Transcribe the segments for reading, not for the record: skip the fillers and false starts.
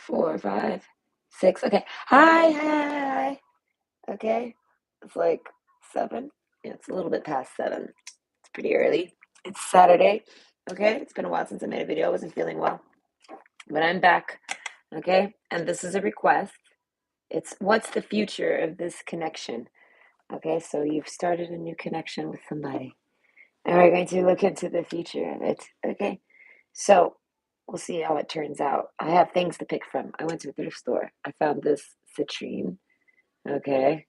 4, 5, 6. Okay. Hi, hi. Okay. It's like 7. Yeah, it's a little bit past 7. It's pretty early. It's Saturday. Okay. It's been a while since I made a video. I wasn't feeling well, but I'm back. Okay. And this is a request. It's what's the future of this connection? Okay. So you've started a new connection with somebody, and we're going to look into the future of it. Okay. So we'll see how it turns out. I have things to pick from. I went to a thrift store. I found this citrine. Okay.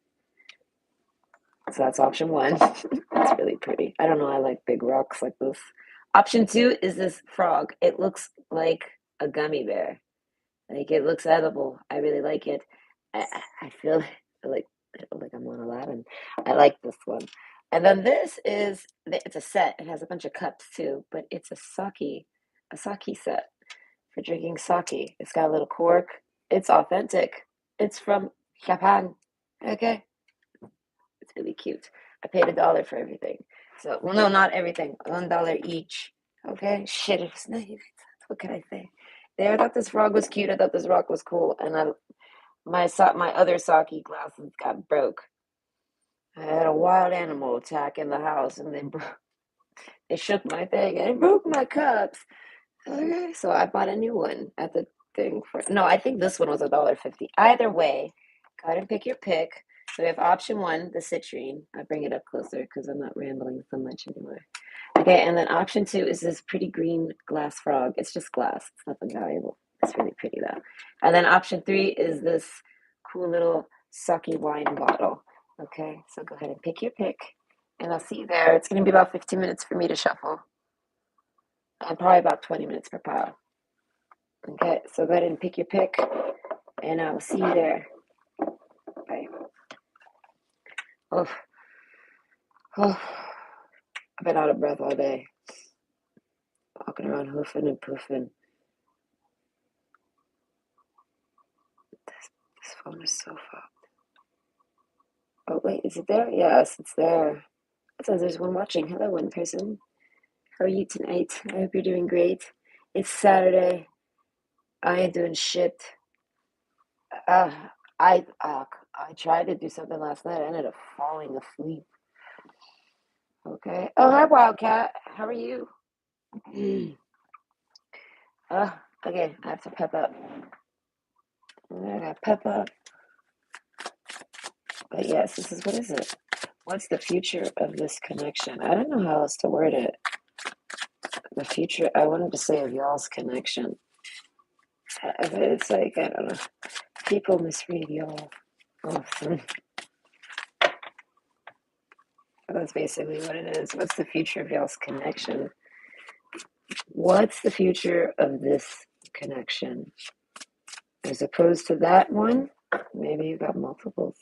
So that's option one. It's really pretty. I don't know. I like big rocks like this. Option two is this frog. It looks like a gummy bear. Like it looks edible. I really like it. I feel like I'm on Aladdin. I like this one. And then this is it's a set. It has a bunch of cups too, but it's a sake set for drinking sake. It's got a little cork. It's authentic. It's from Japan. Okay. It's really cute. I paid $1 for everything. So, well, no, not everything. $1 each. Okay. Shit, it's not even. What can I say? There, I thought this frog was cute. I thought this rock was cool, and my other sake glasses got broke. I had a wild animal attack in the house, and they shook my thing and it broke my cups. Okay, so I bought a new one at the thing for. No, I think this one was $1.50. Either way, go ahead and pick your pick. So we have option one, the citrine. I'll bring it up closer because I'm not rambling so much anymore. Okay, and then option two is this pretty green glass frog. It's just glass. It's nothing valuable. It's really pretty though. And then option three is this cool little sake wine bottle. Okay, so go ahead and pick your pick, and I'll see you there. It's going to be about 15 minutes for me to shuffle, and probably about 20 minutes per pile. Okay, so go ahead and pick your pick, and I'll see you there. Bye. Oh, oh, I've been out of breath all day, walking around hoofing and poofing. This phone is so fucked. Oh, wait, is it there? Yes, it's there. It says there's one watching. Hello, one person. How are you tonight? I hope you're doing great. It's Saturday. I ain't doing shit. Uh, I tried to do something last night. I ended up falling asleep. Okay. Oh, hi, Wildcat. How are you? uh, okay. I have to pep up. I gotta pep up. But yes, this is what is it? What's the future of this connection? I don't know how else to word it. The future. I wanted to say of y'all's connection. It's like I don't know. People misread y'all often. That's basically what it is. What's the future of y'all's connection? What's the future of this connection? As opposed to that one, maybe you got multiples.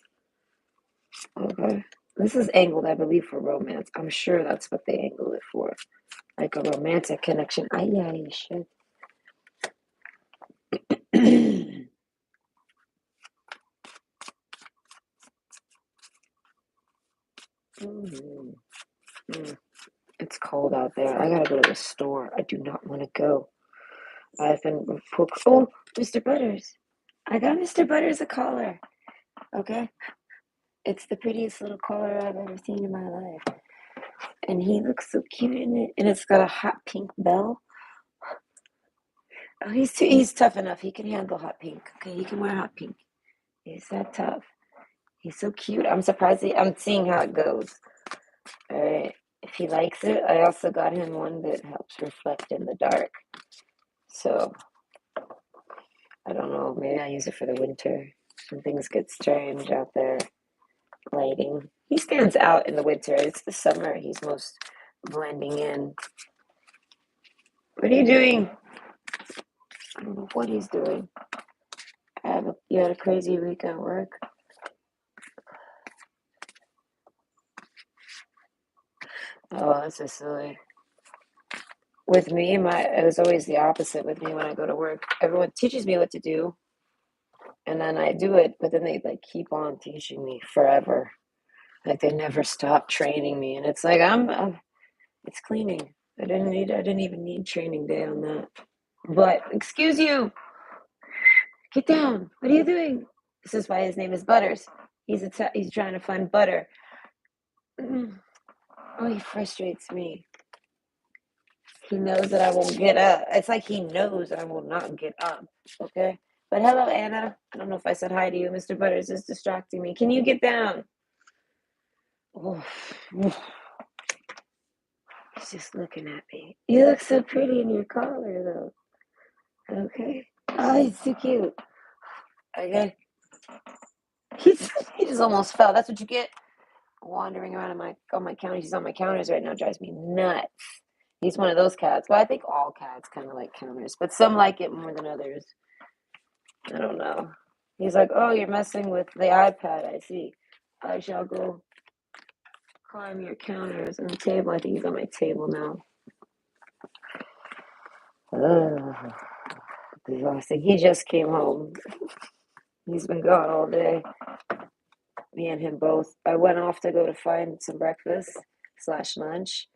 Okay. This is angled, I believe, for romance. I'm sure that's what they angled it for. Like a romantic connection. Aye, shit. mm-hmm. It's cold out there. I gotta go to the store. I do not want to go. I've been Oh, Mr. Butters. I got Mr. Butters a collar. Okay. It's the prettiest little collar I've ever seen in my life. And he looks so cute in it. And it's got a hot pink bell. Oh, he's tough enough. He can handle hot pink. Okay, he can wear hot pink. He's that tough. He's so cute. I'm surprised. I'm seeing how it goes. All right. If he likes it, I also got him one that helps reflect in the dark. So I don't know. Maybe I use it for the winter when things get strange out there. Lighting. He stands out in the winter. It's the summer. He's most blending in. What are you doing? I don't know what he's doing. You had a crazy week at work. Oh, that's so silly. With me, it was always the opposite with me when I go to work. Everyone teaches me what to do, and then I do it, but then they like keep on teaching me forever. Like they never stop training me, and it's like it's cleaning. I didn't even need training day on that. But excuse you, Get down. What are you doing? This is why his name is Butters. He's trying to find butter. Oh, he frustrates me. He knows that I won't get up. It's like he knows I will not get up. Okay? But hello, Anna. I don't know if I said hi to you. Mr. Butters is distracting me. Can you get down? Oh, he's just looking at me. You look so pretty in your collar, though. Okay. Oh, he's too cute. Okay. He just almost fell. That's what you get wandering around on my counters. He's on my counters right now. Drives me nuts. He's one of those cats. Well, I think all cats kind of like counters, but some like it more than others. I don't know. He's like, oh, you're messing with the iPad. I see. I shall go climb your counters and the table. I think he's on my table now. Exhausting. He just came home. He's been gone all day. Me and him both. I went off to go to find some breakfast / lunch,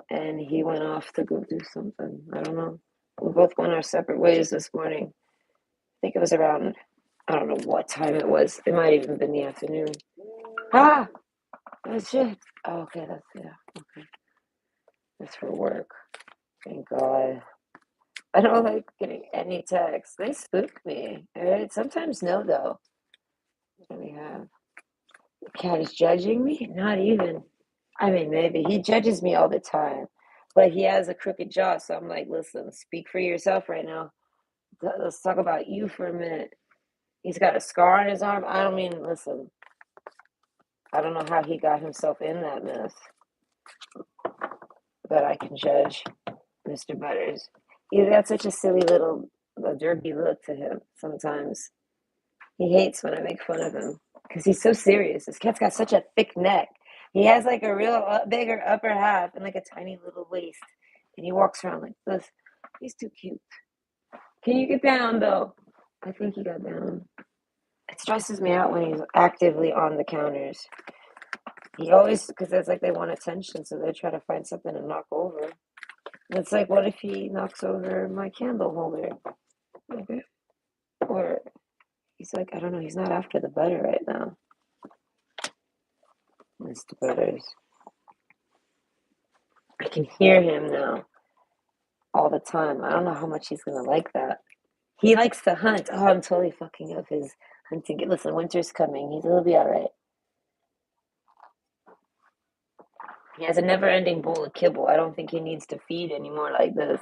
and he went off to go do something. I don't know. We both went our separate ways this morning. I think it was around, I don't know what time it was. It might even been the afternoon. Ah! That's it. Oh, okay, okay. That's for work. Thank God. I don't like getting any texts. They spook me. Alright? Sometimes no, though. What do we have? The cat is judging me? Not even. I mean, maybe. He judges me all the time. But he has a crooked jaw, so I'm like, listen, speak for yourself right now. Let's talk about you for a minute. He's got a scar on his arm. I don't mean, listen. I don't know how he got himself in that mess. But I can judge Mr. Butters. He's got such a silly little derpy look to him sometimes. He hates when I make fun of him because he's so serious. This cat's got such a thick neck. He has like a real bigger upper half and like a tiny little waist. And he walks around like this. He's too cute. Can you get down though? I think he got down. It stresses me out when he's actively on the counters. He always, because it's like they want attention, so they try to find something to knock over. And it's like, what if he knocks over my candle holder? Okay. Or he's like, I don't know, he's not after the butter right now. Mr. Butters. I can hear him now all the time. I don't know how much he's going to like that. He likes to hunt. Oh, I'm totally fucking up his hunting. Listen, winter's coming. He'll be all right. He has a never-ending bowl of kibble. I don't think he needs to feed anymore like this.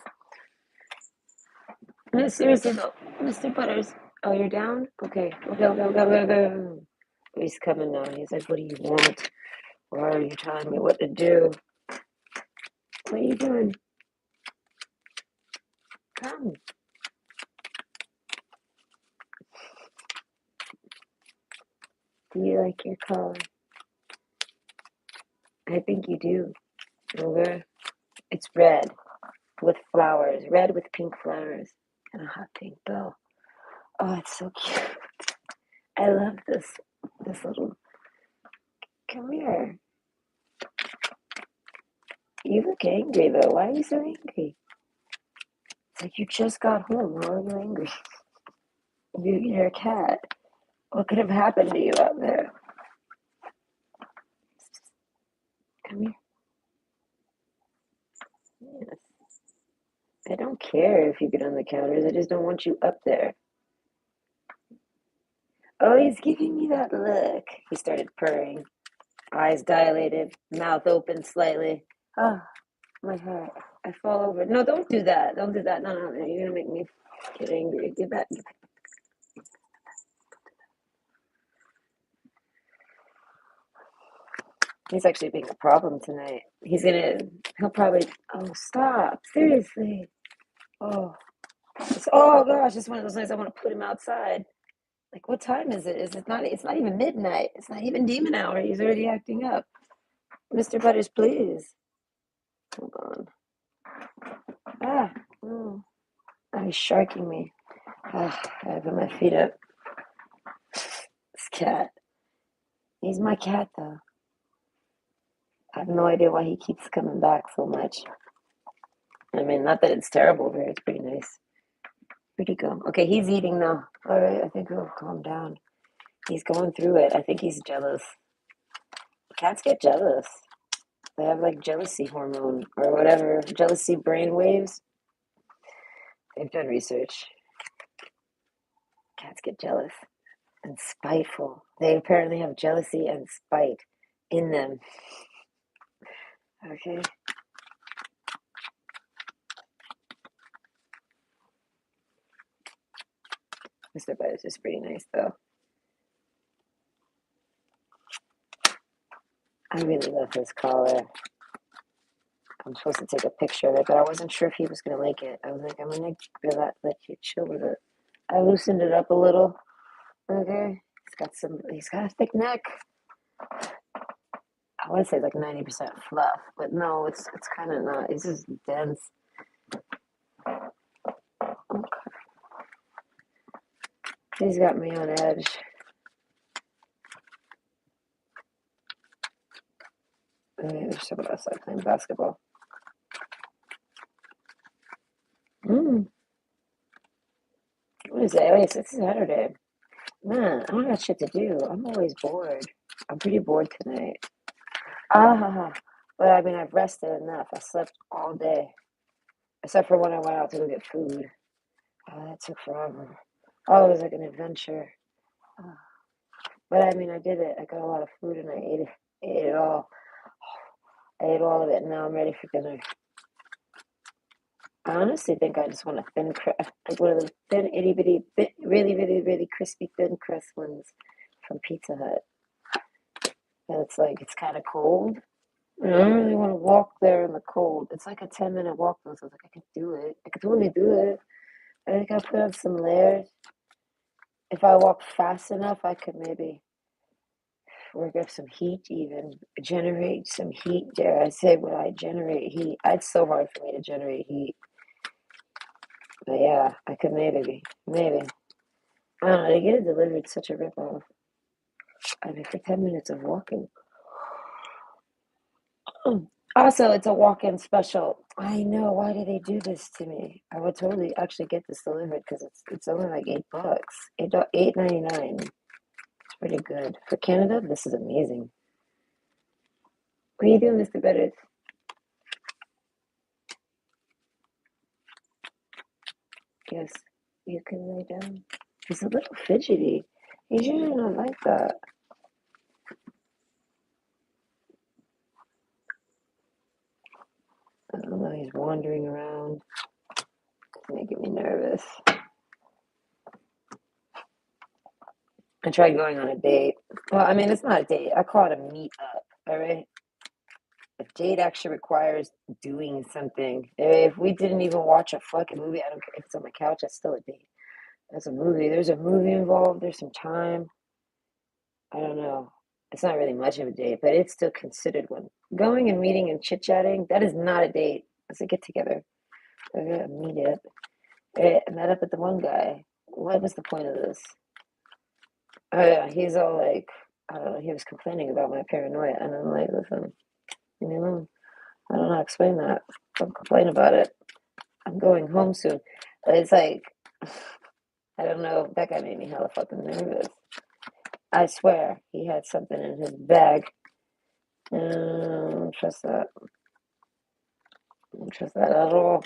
No, seriously though, Mr. Butters. Oh, you're down? Okay. Go. He's coming now. He's like, what do you want? Why are you telling me what to do? What are you doing? Come. Do you like your collar? I think you do. Okay. It's red with flowers. Red with pink flowers. And a hot pink bow. Oh, it's so cute. I love this little. Come here. You look angry though. Why are you so angry? It's like you just got home. Why are you angry? You're a cat. What could have happened to you out there? Come here. Yes. I don't care if you get on the counters. I just don't want you up there. Oh, he's giving me that look. He started purring. Eyes dilated, mouth open slightly. Oh, my heart. I fall over. No, don't do that. Don't do that. No. You're going to make me get angry. Get back. He's actually being a problem tonight. He'll probably, oh, stop. Seriously. Oh, oh gosh, it's one of those nights I want to put him outside. Like, what time is it? It's not even midnight. It's not even demon hour. He's already acting up. Mr. Butters, please. Hold on. Ah, oh, he's sharking me. Ah, I have my feet up. This cat. He's my cat, though. I have no idea why he keeps coming back so much. I mean, not that it's terrible here. It's pretty nice. Where'd he go? Okay, he's eating now. All right, I think he'll calm down. He's going through it. I think he's jealous. Cats get jealous. They have like jealousy hormone or whatever, jealousy brain waves. They've done research. Cats get jealous and spiteful. They apparently have jealousy and spite in them. Okay. Mr. Buzz is pretty nice though. I really love his collar. I'm supposed to take a picture of it, but I wasn't sure if he was gonna like it. I was like, I'm gonna let you chill with it. I loosened it up a little. Okay. He's got a thick neck. I want to say like 90% fluff, but no, it's kind of not. It's just dense. Okay. He's got me on edge. There's someone outside playing basketball. What is it? Wait, it's Saturday. Man, I don't got shit to do. I'm always bored. I'm pretty bored tonight. But I mean, I've rested enough. I slept all day, except for when I went out to go get food. Oh, that took forever. Oh, it was like an adventure. Oh. But I mean, I did it. I got a lot of food and I ate it all. I ate all of it, and now I'm ready for dinner. I honestly think I just want a thin crust, like one of those thin, itty bitty, really, really, really crispy thin crust ones from Pizza Hut. And it's like, it's kind of cold. And I don't really want to walk there in the cold. It's like a 10-minute walk, though, so I was like, I could do it. I could totally do it. I think I put on some layers. If I walk fast enough, I could maybe work up some heat, even generate some heat. Dare I say, would I generate heat? It's so hard for me to generate heat. But yeah, I could maybe. I don't know, to get it delivered, such a ripoff. I mean, for 10 minutes of walking. Also, it's a walk-in special. I know. Why did they do this to me? I would totally actually get this delivered because it's only like $8. $8.99. It's pretty good for Canada. This is amazing. What are you doing, Mr. Bettis? Yes, you can lay down. He's a little fidgety. He's usually not like that. I don't know. He's wandering around. It's making me nervous. I tried going on a date. Well, I mean, it's not a date. I call it a meet up, all right? A date actually requires doing something. If we didn't even watch a fucking movie, I don't care if it's on my couch, that's still a date. That's a movie. There's a movie involved. There's some time. I don't know. It's not really much of a date, but it's still considered one. Going and meeting and chit-chatting, that is not a date. It's a get-together. I gotta meet up. I met up with the one guy. What was the point of this? Oh yeah, he's all like, I don't know, he was complaining about my paranoia, and I'm like, listen, leave me alone. I don't know how to explain that. Don't complain about it. I'm going home soon. But it's like, I don't know. That guy made me hella fucking nervous. I swear he had something in his bag. I don't trust that. I don't trust that at all.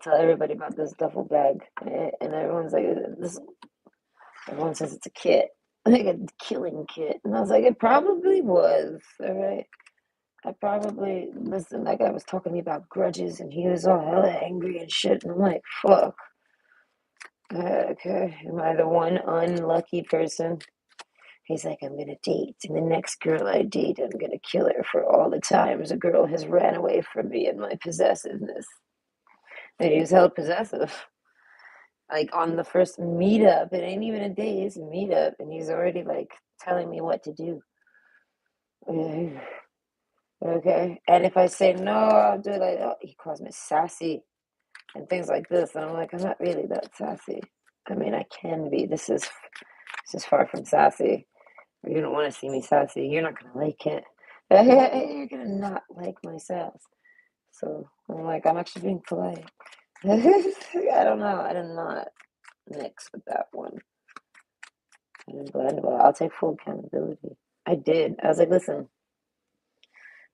Tell everybody about this duffel bag. And everyone's like, this. Everyone says it's a kit. Like a killing kit. And I was like, it probably was. All right. I probably, listen, that guy was talking to me about grudges and he was all hella angry and shit. And I'm like, fuck. Okay. Am I the one unlucky person? He's like, I'm gonna date. And the next girl I date, I'm gonna kill her for all the times a girl has ran away from me and my possessiveness. And he was hella possessive. Like on the first meetup, it ain't even a date, it's a meetup. And he's already like telling me what to do. Okay. And if I say no, I'll do it like, oh, he calls me sassy and things like this. And I'm like, I'm not really that sassy. I mean, I can be. This is far from sassy. You don't want to see me sassy. You're not gonna like it. You're gonna not like my sass. So I'm like, I'm actually being polite. I don't know. I did not mix with that one. I didn't blend well. I'll take full accountability. I did. I was like, listen,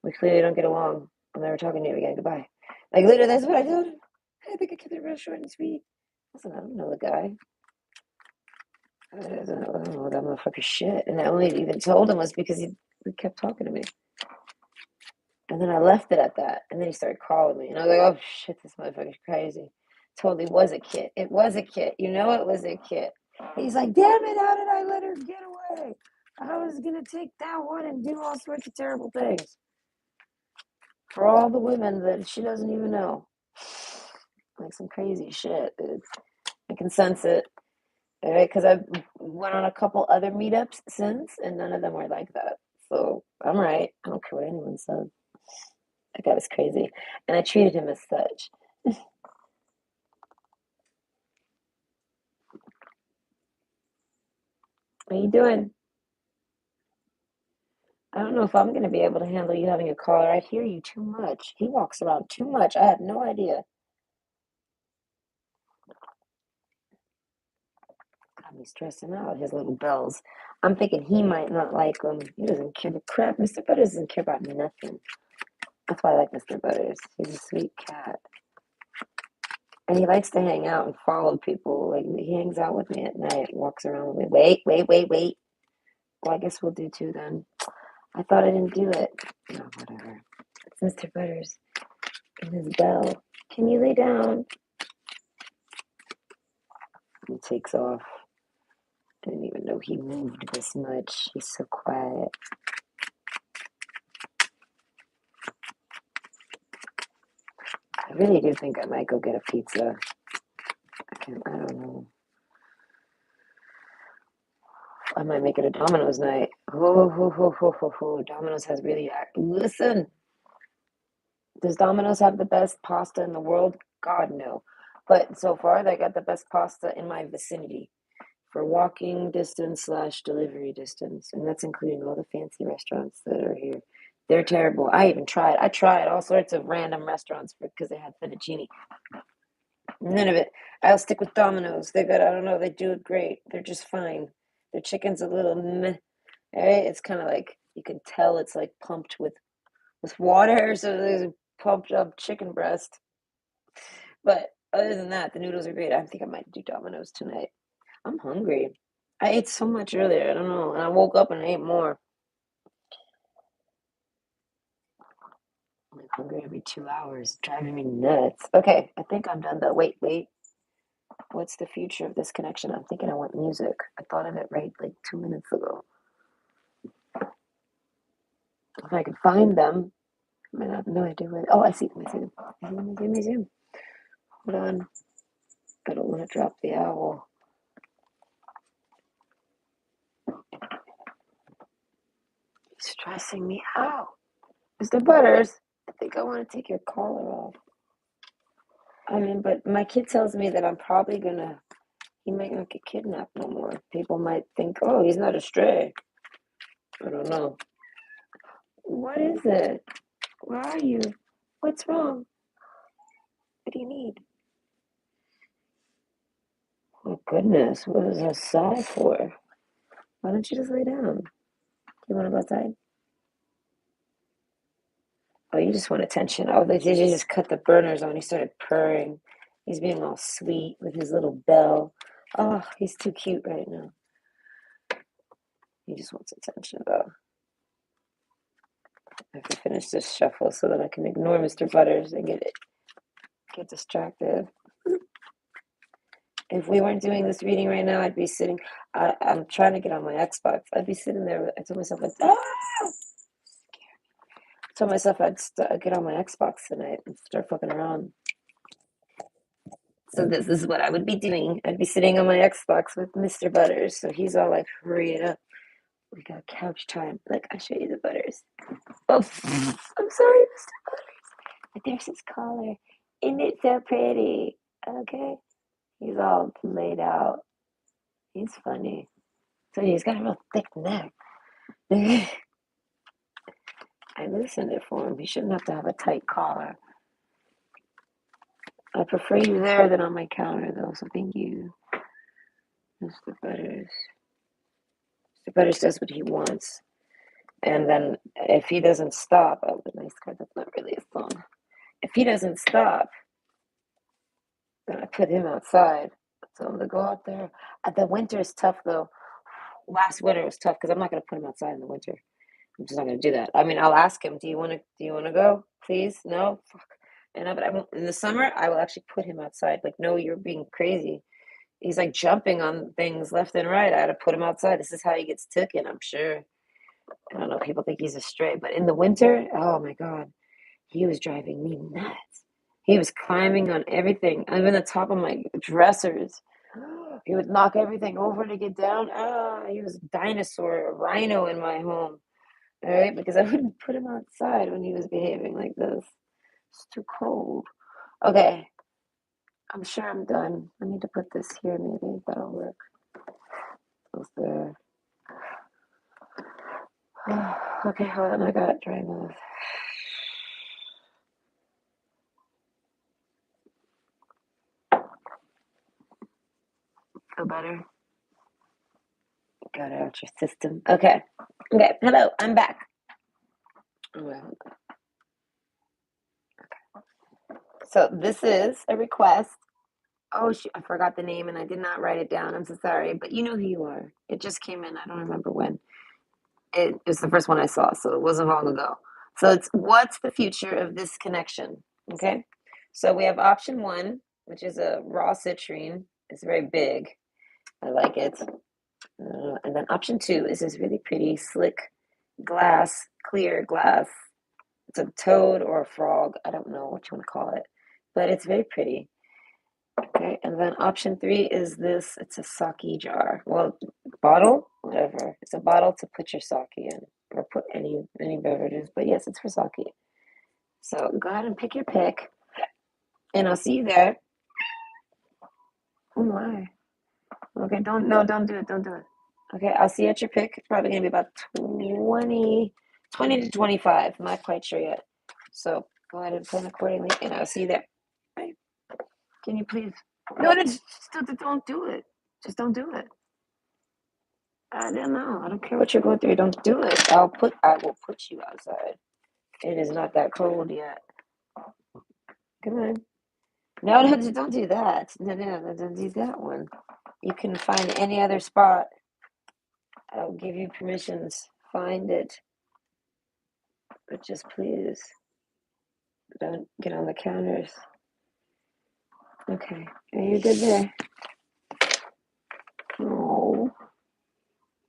we clearly don't get along. I'm never talking to you again. Goodbye. Like, literally, that's what I did. I think I kept it real short and sweet. Listen, I don't know the guy. I don't know that motherfucker shit. And I only even told him was because he kept talking to me. And then I left it at that. And then he started calling me. And I was like, oh shit, this motherfucker's crazy. Totally was a kid. It was a kid. You know it was a kid. He's like, damn it, how did I let her get away? I was going to take that one and do all sorts of terrible things for all the women that she doesn't even know. Like some crazy shit, dude. I can sense it. All right, because I went on a couple other meetups since, and none of them were like that. So I'm right. I don't care what anyone says. That guy was crazy, and I treated him as such. What are you doing? I don't know if I'm going to be able to handle you having a caller. I hear you too much. He walks around too much. I have no idea. Got me stressing out. His little bells. I'm thinking he might not like them. He doesn't care about crap. Mr. Butters doesn't care about nothing. That's why I like Mr. Butters. He's a sweet cat. And he likes to hang out and follow people. Like he hangs out with me at night, walks around with me. Wait, wait, wait, wait. Well, I guess we'll do two then. I thought I didn't do it. No, whatever. It's Mr. Butters and his bell. Can you lay down? He takes off. I didn't even know he moved this much. He's so quiet. I really do think I might go get a pizza. I don't know. I might make it a Domino's night. Domino's has really. Listen, does Domino's have the best pasta in the world? God, no. But so far, they got the best pasta in my vicinity for walking distance slash delivery distance. And that's including all the fancy restaurants that are here. They're terrible. I tried all sorts of random restaurants because they had fettuccine. None of it. I'll stick with Domino's. They got, I don't know, they do it great. They're just fine. Their chicken's a little meh. Right? It's kind of like, you can tell it's like pumped with water. So there's a pumped up chicken breast. But other than that, the noodles are great. I think I might do Domino's tonight. I'm hungry. I ate so much earlier. I don't know. And I woke up and ate more. I'm like hungry every 2 hours, driving me nuts. Okay, I think I'm done though. Wait, wait. What's the future of this connection? I'm thinking I want music. I thought of it right like 2 minutes ago. If I could find them, I mean, I have no idea where. Oh, I see them. I see them. I see them. I see them. I see them. Hold on. I don't want to drop the owl. He's stressing me out. Mr. Butters, I think I want to take your collar off. I mean, but my kid tells me that I'm probably gonna. He might not get kidnapped no more. People might think, oh, he's not a stray. I don't know. What is it? Where are you? What's wrong? What do you need? Oh, goodness. What is a sigh for? Why don't you just lay down? Do you want to go outside? Oh, you just want attention. Oh, they just cut the burners on. He started purring. He's being all sweet with his little bell. Oh, he's too cute right now. He just wants attention, though. I have to finish this shuffle so that I can ignore Mr. Butters and get distracted. If we weren't doing this reading right now, I'd be sitting. I'm trying to get on my Xbox. I'd be sitting there. I told myself, I'd get on my Xbox tonight and start fucking around. So this is what I would be doing. I'd be sitting on my Xbox with Mr. Butters. So he's all like, hurry it up. We got couch time. Like, I'll show you the Butters. Oh, I'm sorry, Mr. Butters. But there's his collar. Isn't it so pretty? Okay. He's all laid out. He's funny. So he's got a real thick neck. I loosened it for him. He shouldn't have to have a tight collar. I prefer you there than on my counter, though, so thank you, Mr. Butters. Mr. Butters does what he wants. And then if he doesn't stop, oh, the nice card, that's not really a song. If he doesn't stop, then I put him outside. Tell him to go out there. The winter is tough, though. Last winter was tough because I'm not going to put him outside in the winter. I'm just not going to do that. I mean, I'll ask him, do you want to go? Please? No? Fuck. But I won't. In the summer, I will actually put him outside. Like, no, you're being crazy. He's like jumping on things left and right. I had to put him outside. This is how he gets taken, I'm sure. I don't know. People think he's a stray. But in the winter, oh my God, he was driving me nuts. He was climbing on everything, even the top of my dressers. He would knock everything over to get down. He was a dinosaur, a rhino in my home. All right, because I wouldn't put him outside when he was behaving like this. It's too cold. Okay, I'm sure I'm done. I need to put this here, maybe. That'll work. Goes there. Okay, hold on. I got dry mouth. Feel better? Got it out your system. Okay. Okay. Hello. I'm back. Well, okay. So this is a request. Oh, shoot, I forgot the name and I did not write it down. I'm so sorry, but you know who you are. It just came in. I don't remember when. It was the first one I saw, so it wasn't long ago. So it's what's the future of this connection? Okay. So we have option one, which is a raw citrine. It's very big. I like it. And then option two is this really pretty, slick glass, clear glass. It's a toad or a frog. I don't know what you want to call it, but it's very pretty. Okay, and then option three is this. It's a sake jar. Well, bottle, whatever. It's a bottle to put your sake in, or put any beverages. But yes, it's for sake. So go ahead and pick your pick, and I'll see you there. Oh my. Okay, don't do it. Don't do it. Okay, I'll see you at your pick. It's probably gonna be about 20 to 25. I'm not quite sure yet. So go ahead and plan accordingly, and I'll see you there. Right. Can you please? No, just don't do it. Just don't do it. I don't know. I don't care what you're going through. Don't do it. I will put you outside. It is not that cold yet. Come on. No, don't do that. No, don't do that one. You can find any other spot. I'll give you permissions. Find it. But just please don't get on the counters. Okay. Are you good there? Oh,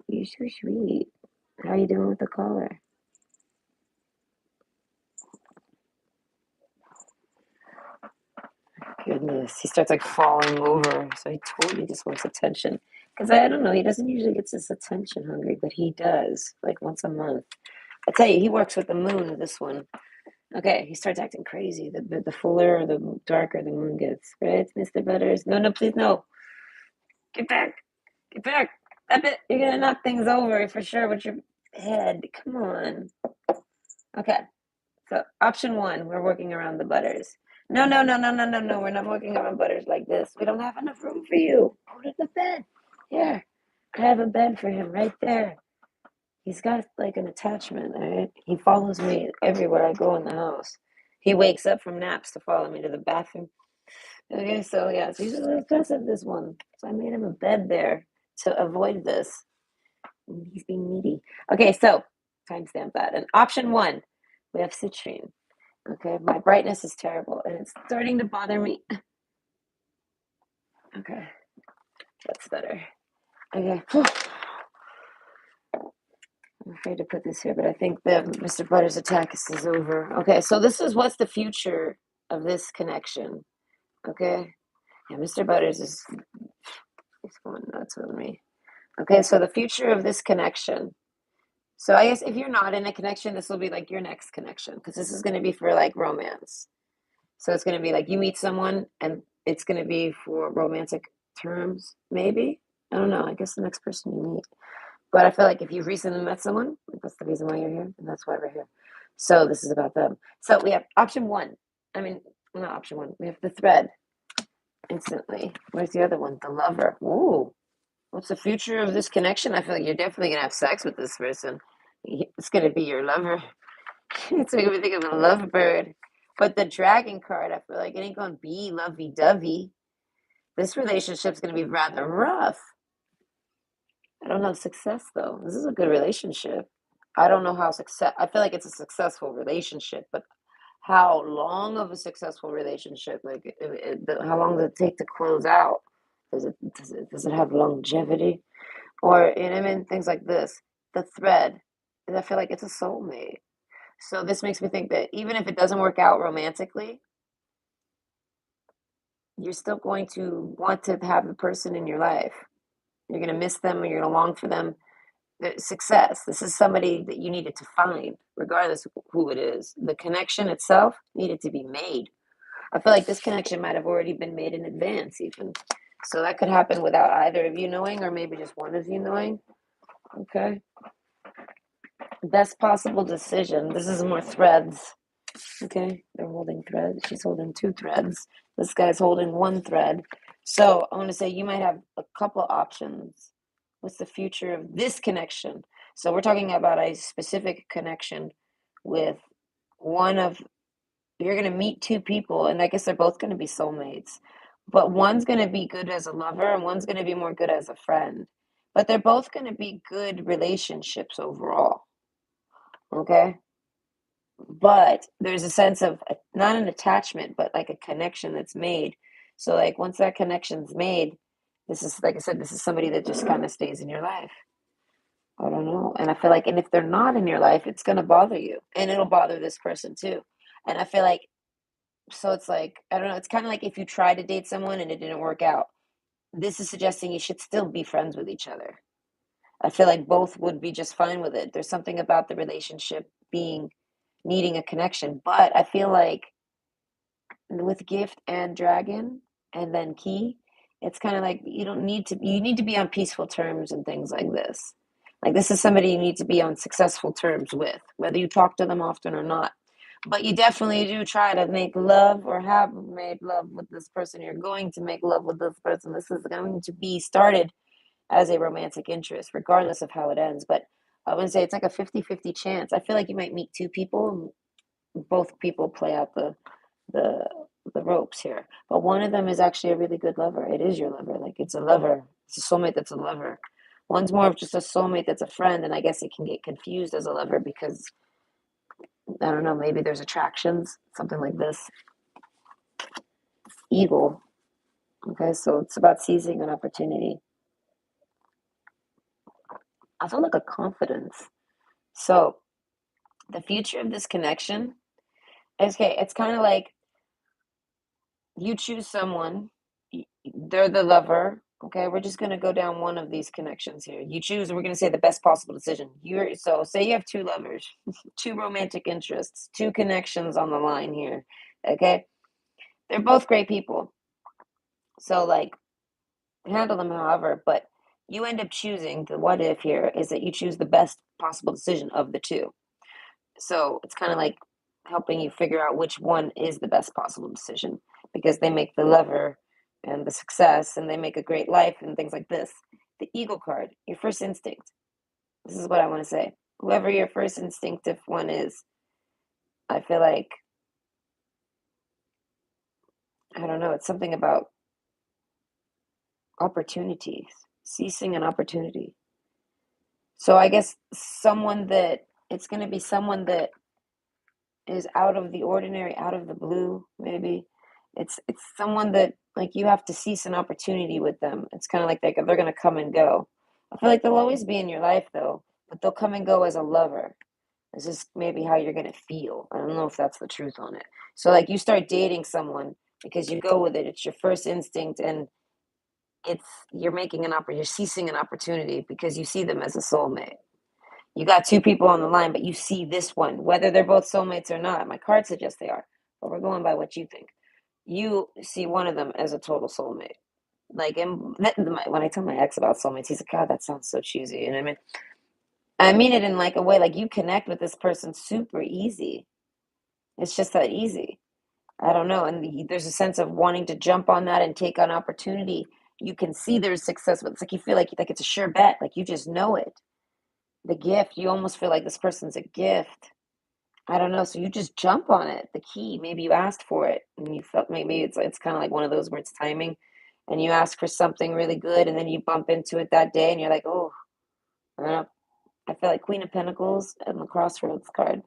you're so sweet. How are you doing with the collar? Goodness. He starts like falling over. So he totally just wants attention. Because I don't know, he doesn't usually get this attention hungry, but he does, like once a month. I tell you, he works with the moon, this one. Okay, he starts acting crazy. The fuller or the darker the moon gets, right, Mr. Butters? No, please, no. Get back. Get back. Stop it. You're going to knock things over for sure with your head. Come on. Okay, so option one, we're working around the Butters. No. We're not working around Butters like this. We don't have enough room for you. Go to the bed. Here, I have a bed for him right there. He's got like an attachment, all right? He follows me everywhere I go in the house. He wakes up from naps to follow me to the bathroom. Okay, so yeah, so he's a little aggressive, this one. So I made him a bed there to avoid this. He's being needy. Okay, so timestamp that. And option one, we have citrine. Okay, my brightness is terrible and it's starting to bother me. Okay, that's better. Okay. I'm afraid to put this here, but I think the Mr. Butters' attack is over. Okay, so this is what's the future of this connection. Okay? Yeah, Mr. Butters is he's going nuts with me. Okay, so the future of this connection. So I guess if you're not in a connection, this will be like your next connection because this is going to be for like romance. So it's going to be like you meet someone and it's going to be for romantic terms, maybe. I don't know. I guess the next person you meet. But I feel like if you've recently met someone, that's the reason why you're here, and that's why we're here. So this is about them. So we have option one. I mean, not option one. We have the thread instantly. Where's the other one? The lover. Ooh. What's the future of this connection? I feel like you're definitely gonna have sex with this person. It's gonna be your lover. It's making me think of a lovebird. But the dragon card, I feel like it ain't gonna be lovey-dovey. This relationship's gonna be rather rough. I don't know success though. This is a good relationship. I don't know how success. I feel like it's a successful relationship, but how long of a successful relationship? Like, how long does it take to close out? Does it have longevity? Or, you know what I mean? Things like this. The thread. And I feel like it's a soulmate. So this makes me think that even if it doesn't work out romantically, you're still going to want to have the person in your life. You're going to miss them, or you're going to long for them. Success. This is somebody that you needed to find, regardless of who it is. The connection itself needed to be made. I feel like this connection might have already been made in advance, even. So that could happen without either of you knowing, or maybe just one of you knowing. Okay. Best possible decision. This is more threads. Okay. They're holding threads. She's holding two threads. This guy's holding one thread. So I want to say you might have a couple options. What's the future of this connection? So we're talking about a specific connection with one of, you're going to meet two people, and I guess they're both going to be soulmates. But one's going to be good as a lover, and one's going to be more good as a friend. But they're both going to be good relationships overall. Okay? But there's a sense of not an attachment, but like a connection that's made. So, like, once that connection's made, this is, like I said, this is somebody that just kind of stays in your life. I don't know. And I feel like, and if they're not in your life, it's going to bother you. And it'll bother this person too. And I feel like, so it's like, I don't know, it's kind of like if you try to date someone and it didn't work out, this is suggesting you should still be friends with each other. I feel like both would be just fine with it. There's something about the relationship being, needing a connection. But I feel like with gift and dragon and then key, it's kind of like you need to be on peaceful terms and things like this. Like, this is somebody you need to be on successful terms with, whether you talk to them often or not. But you definitely do try to make love, or have made love with this person. You're going to make love with this person. This is going to be started as a romantic interest, regardless of how it ends. But I would say it's like a 50-50 chance. I feel like you might meet two people, and both people play out the the ropes here. But one of them is actually a really good lover. It is your lover. Like, it's a lover. It's a soulmate that's a lover. One's more of just a soulmate that's a friend, and I guess it can get confused as a lover because, I don't know, maybe there's attractions, something like this. Eagle. Okay, so it's about seizing an opportunity. I feel like a confidence. So the future of this connection, okay, it's kind of like you choose someone, they're the lover. Okay, we're just gonna go down one of these connections here. You choose, we're gonna say the best possible decision. You're, so say you have two lovers, two romantic interests, two connections on the line here. Okay, they're both great people. So, like, handle them however, but you end up choosing, the what if here is that you choose the best possible decision of the two. So it's kind of like helping you figure out which one is the best possible decision, because they make the lover and the success, and they make a great life and things like this. The eagle card, your first instinct. This is what I want to say. Whoever your first instinctive one is, I feel like, I don't know, it's something about opportunities, ceasing an opportunity. So I guess someone that, it's going to be someone that is out of the ordinary, out of the blue, maybe. It's someone that, like, you have to seize an opportunity with them. It's kind of like they're going to come and go. I feel like they'll always be in your life though, but they'll come and go as a lover. This is maybe how you're going to feel. I don't know if that's the truth on it. So, like, you start dating someone because you go with it. It's your first instinct, and it's, you're making you're ceasing an opportunity because you see them as a soulmate. You got two people on the line, but you see this one, whether they're both soulmates or not. My card suggests they are, but we're going by what you think. You see one of them as a total soulmate. Like, and when I tell my ex about soulmates, he's like, God, that sounds so cheesy. And I mean it in, like, a way, like, you connect with this person super easy. It's just that easy. I don't know. And there's a sense of wanting to jump on that and take on opportunity. You can see there's success, but it's like you feel like it's a sure bet. Like you just know it. The gift, you almost feel like this person's a gift. I don't know. So you just jump on it. The key, maybe you asked for it and you felt maybe it's kind of like one of those where it's timing and you ask for something really good and then you bump into it that day and you're like, oh, I don't know. I feel like Queen of Pentacles and the Crossroads card.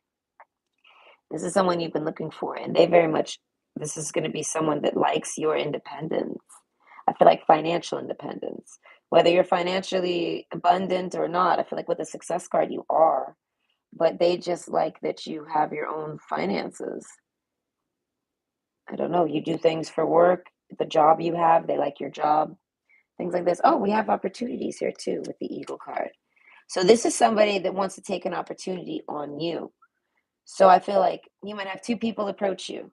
This is someone you've been looking for, and they very much, this is going to be someone that likes your independence. I feel like financial independence. Whether you're financially abundant or not, I feel like with a success card, you are, but they just like that you have your own finances. I don't know, you do things for work, the job you have, they like your job, things like this. Oh, we have opportunities here too with the Eagle card. So this is somebody that wants to take an opportunity on you. So I feel like you might have two people approach you.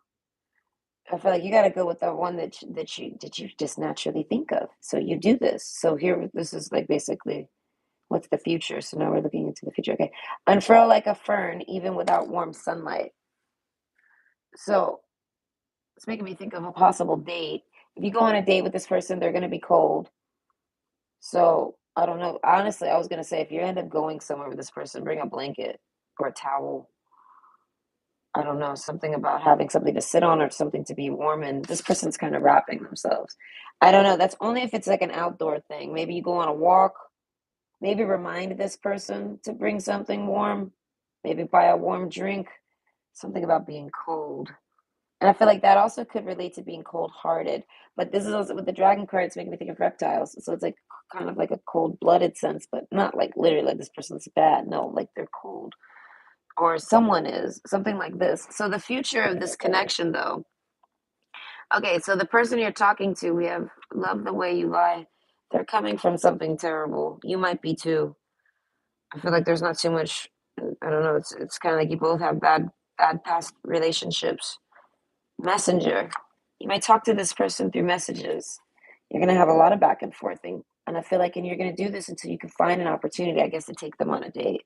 I feel like you got to go with the one that you just naturally think of. So you do this. So here, this is like basically what's the future. So now we're looking into the future. Okay, unfurl like a fern, even without warm sunlight. So it's making me think of a possible date. If you go on a date with this person, they're going to be cold. So I don't know. Honestly, I was going to say if you end up going somewhere with this person, bring a blanket or a towel. I don't know, something about having something to sit on or something to be warm and this person's kind of wrapping themselves. I don't know. That's only if it's like an outdoor thing. Maybe you go on a walk, maybe remind this person to bring something warm, maybe buy a warm drink, something about being cold. And I feel like that also could relate to being cold hearted. But this is also with the dragon cards making me think of reptiles. So it's like kind of like a cold blooded sense, but not like literally like this person's bad. No, like they're cold or someone is, something like this. So the future of this connection, though. Okay, so the person you're talking to, we have love the way you lie. They're coming from something terrible. You might be too. I feel like there's not too much. I don't know. It's kind of like you both have bad past relationships. Messenger. You might talk to this person through messages. You're gonna have a lot of back and forthing, and I feel like, and you're gonna do this until you can find an opportunity, I guess, to take them on a date.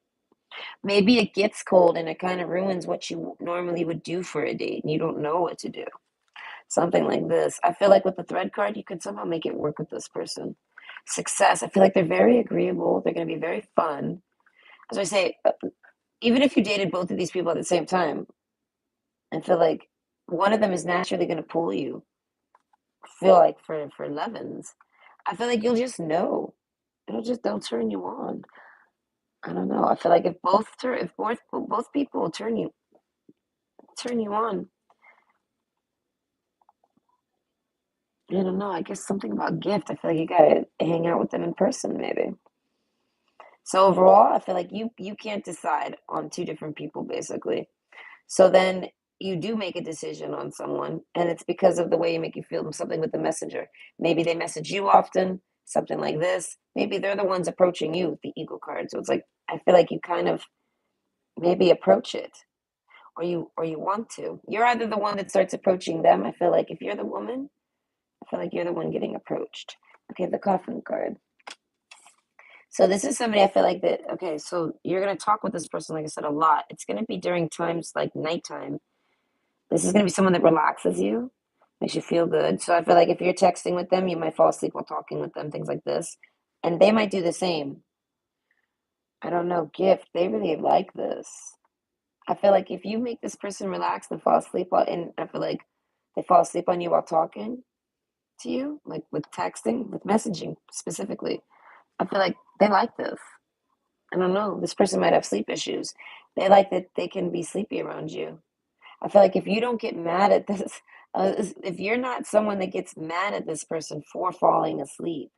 Maybe it gets cold and it kind of ruins what you normally would do for a date and you don't know what to do. Something like this. I feel like with the thread card, you could somehow make it work with this person. Success. I feel like they're very agreeable. They're going to be very fun. As I say, even if you dated both of these people at the same time, I feel like one of them is naturally going to pull you. I feel like for 11s, I feel like you'll just know. They'll turn you on. I don't know. I feel like if both people will turn you on. I don't know. I guess something about gift. I feel like you gotta hang out with them in person, maybe. So overall, I feel like you can't decide on two different people, basically. So then you do make a decision on someone, and it's because of the way you make you feel. Something with the messenger. Maybe they message you often, something like this. Maybe they're the ones approaching you with the eagle card. So it's like I feel like you kind of maybe approach it, or you want to. You're either the one that starts approaching them. I feel like if you're the woman, I feel like you're the one getting approached. Okay, the coffin card. So this is somebody I feel like that, okay, so you're going to talk with this person, like I said, a lot. It's going to be during times like nighttime. This is going to be someone that relaxes you, makes you feel good. So I feel like if you're texting with them, you might fall asleep while talking with them, things like this. And they might do the same. I don't know, gift. They really like this. I feel like if you make this person relax and fall asleep and I feel like they fall asleep on you while talking to you, like with texting, with messaging specifically. I feel like they like this. I don't know. This person might have sleep issues. They like that they can be sleepy around you. I feel like if you don't get mad at this, if you're not someone that gets mad at this person for falling asleep,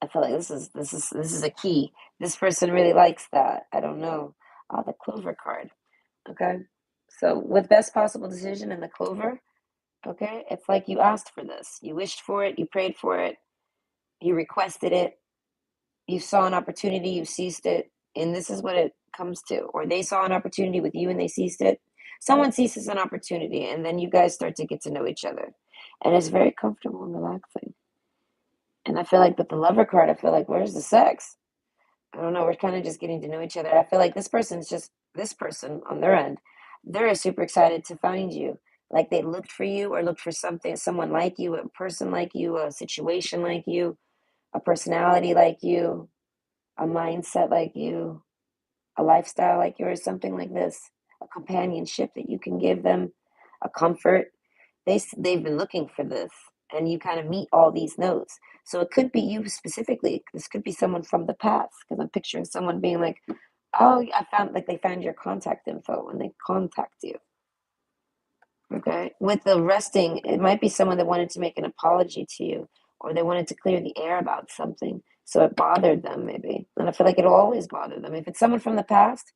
I feel like this is a key. This person really likes that. I don't know. The clover card. Okay. So with best possible decision in the clover, okay, it's like you asked for this. You wished for it, you prayed for it, you requested it, you saw an opportunity, you seized it, and this is what it comes to. Or they saw an opportunity with you and they seized it. Someone seizes an opportunity, and then you guys start to get to know each other. And it's very comfortable and relaxing. And I feel like with the lover card, I feel like, where's the sex? I don't know. We're kind of just getting to know each other. I feel like this person on their end. They're super excited to find you. Like they looked for you or looked for something, someone like you, a person like you, a situation like you, a personality like you, a mindset like you, a lifestyle like yours, something like this, a companionship that you can give them, a comfort. They've been looking for this, and you kind of meet all these notes. So it could be you specifically. This could be someone from the past, because I'm picturing someone being like, "Oh, I found like they found your contact info and they contact you." Okay. With the resting, it might be someone that wanted to make an apology to you, or they wanted to clear the air about something. So it bothered them, maybe. And I feel like it'll always bother them. If it's someone from the past,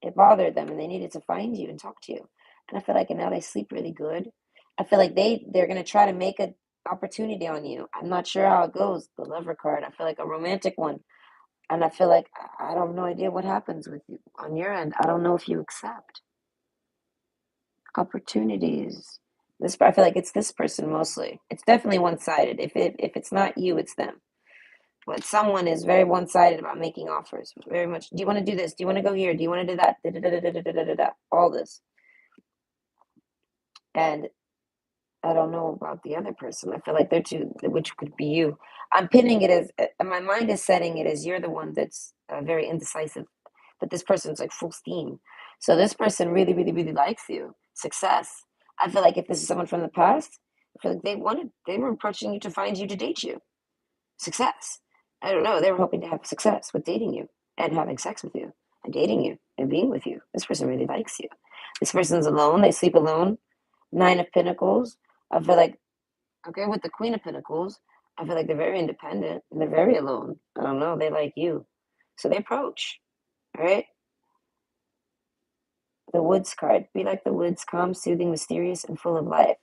it bothered them and they needed to find you and talk to you. And I feel like and now they sleep really good. I feel like they're gonna try to make an opportunity on you. I'm not sure how it goes. The lover card. I feel like a romantic one. And I feel like I don't have no idea what happens with you on your end. I don't know if you accept opportunities. This I feel like it's this person mostly. It's definitely one-sided. If it's not you, it's them. But someone is very one-sided about making offers. Very much. Do you want to do this? Do you want to go here? Do you want to do that? Da, da, da, da, da, da, da, da, da. All this. And I don't know about the other person. I feel like they're too, which could be you. I'm pinning it as my mind is setting it as you're the one that's very indecisive, but this person's like full steam. So this person really, really, really likes you. Success. I feel like if this is someone from the past, I feel like they were approaching you to find you to date you. Success. I don't know. They were hoping to have success with dating you and having sex with you and dating you and being with you. This person really likes you. This person's alone. They sleep alone. Nine of Pentacles. I feel like, okay, with the Queen of Pentacles, I feel like they're very independent and they're very alone. I don't know. They like you. So they approach, all right? The Woods card. Be like the woods, calm, soothing, mysterious, and full of life.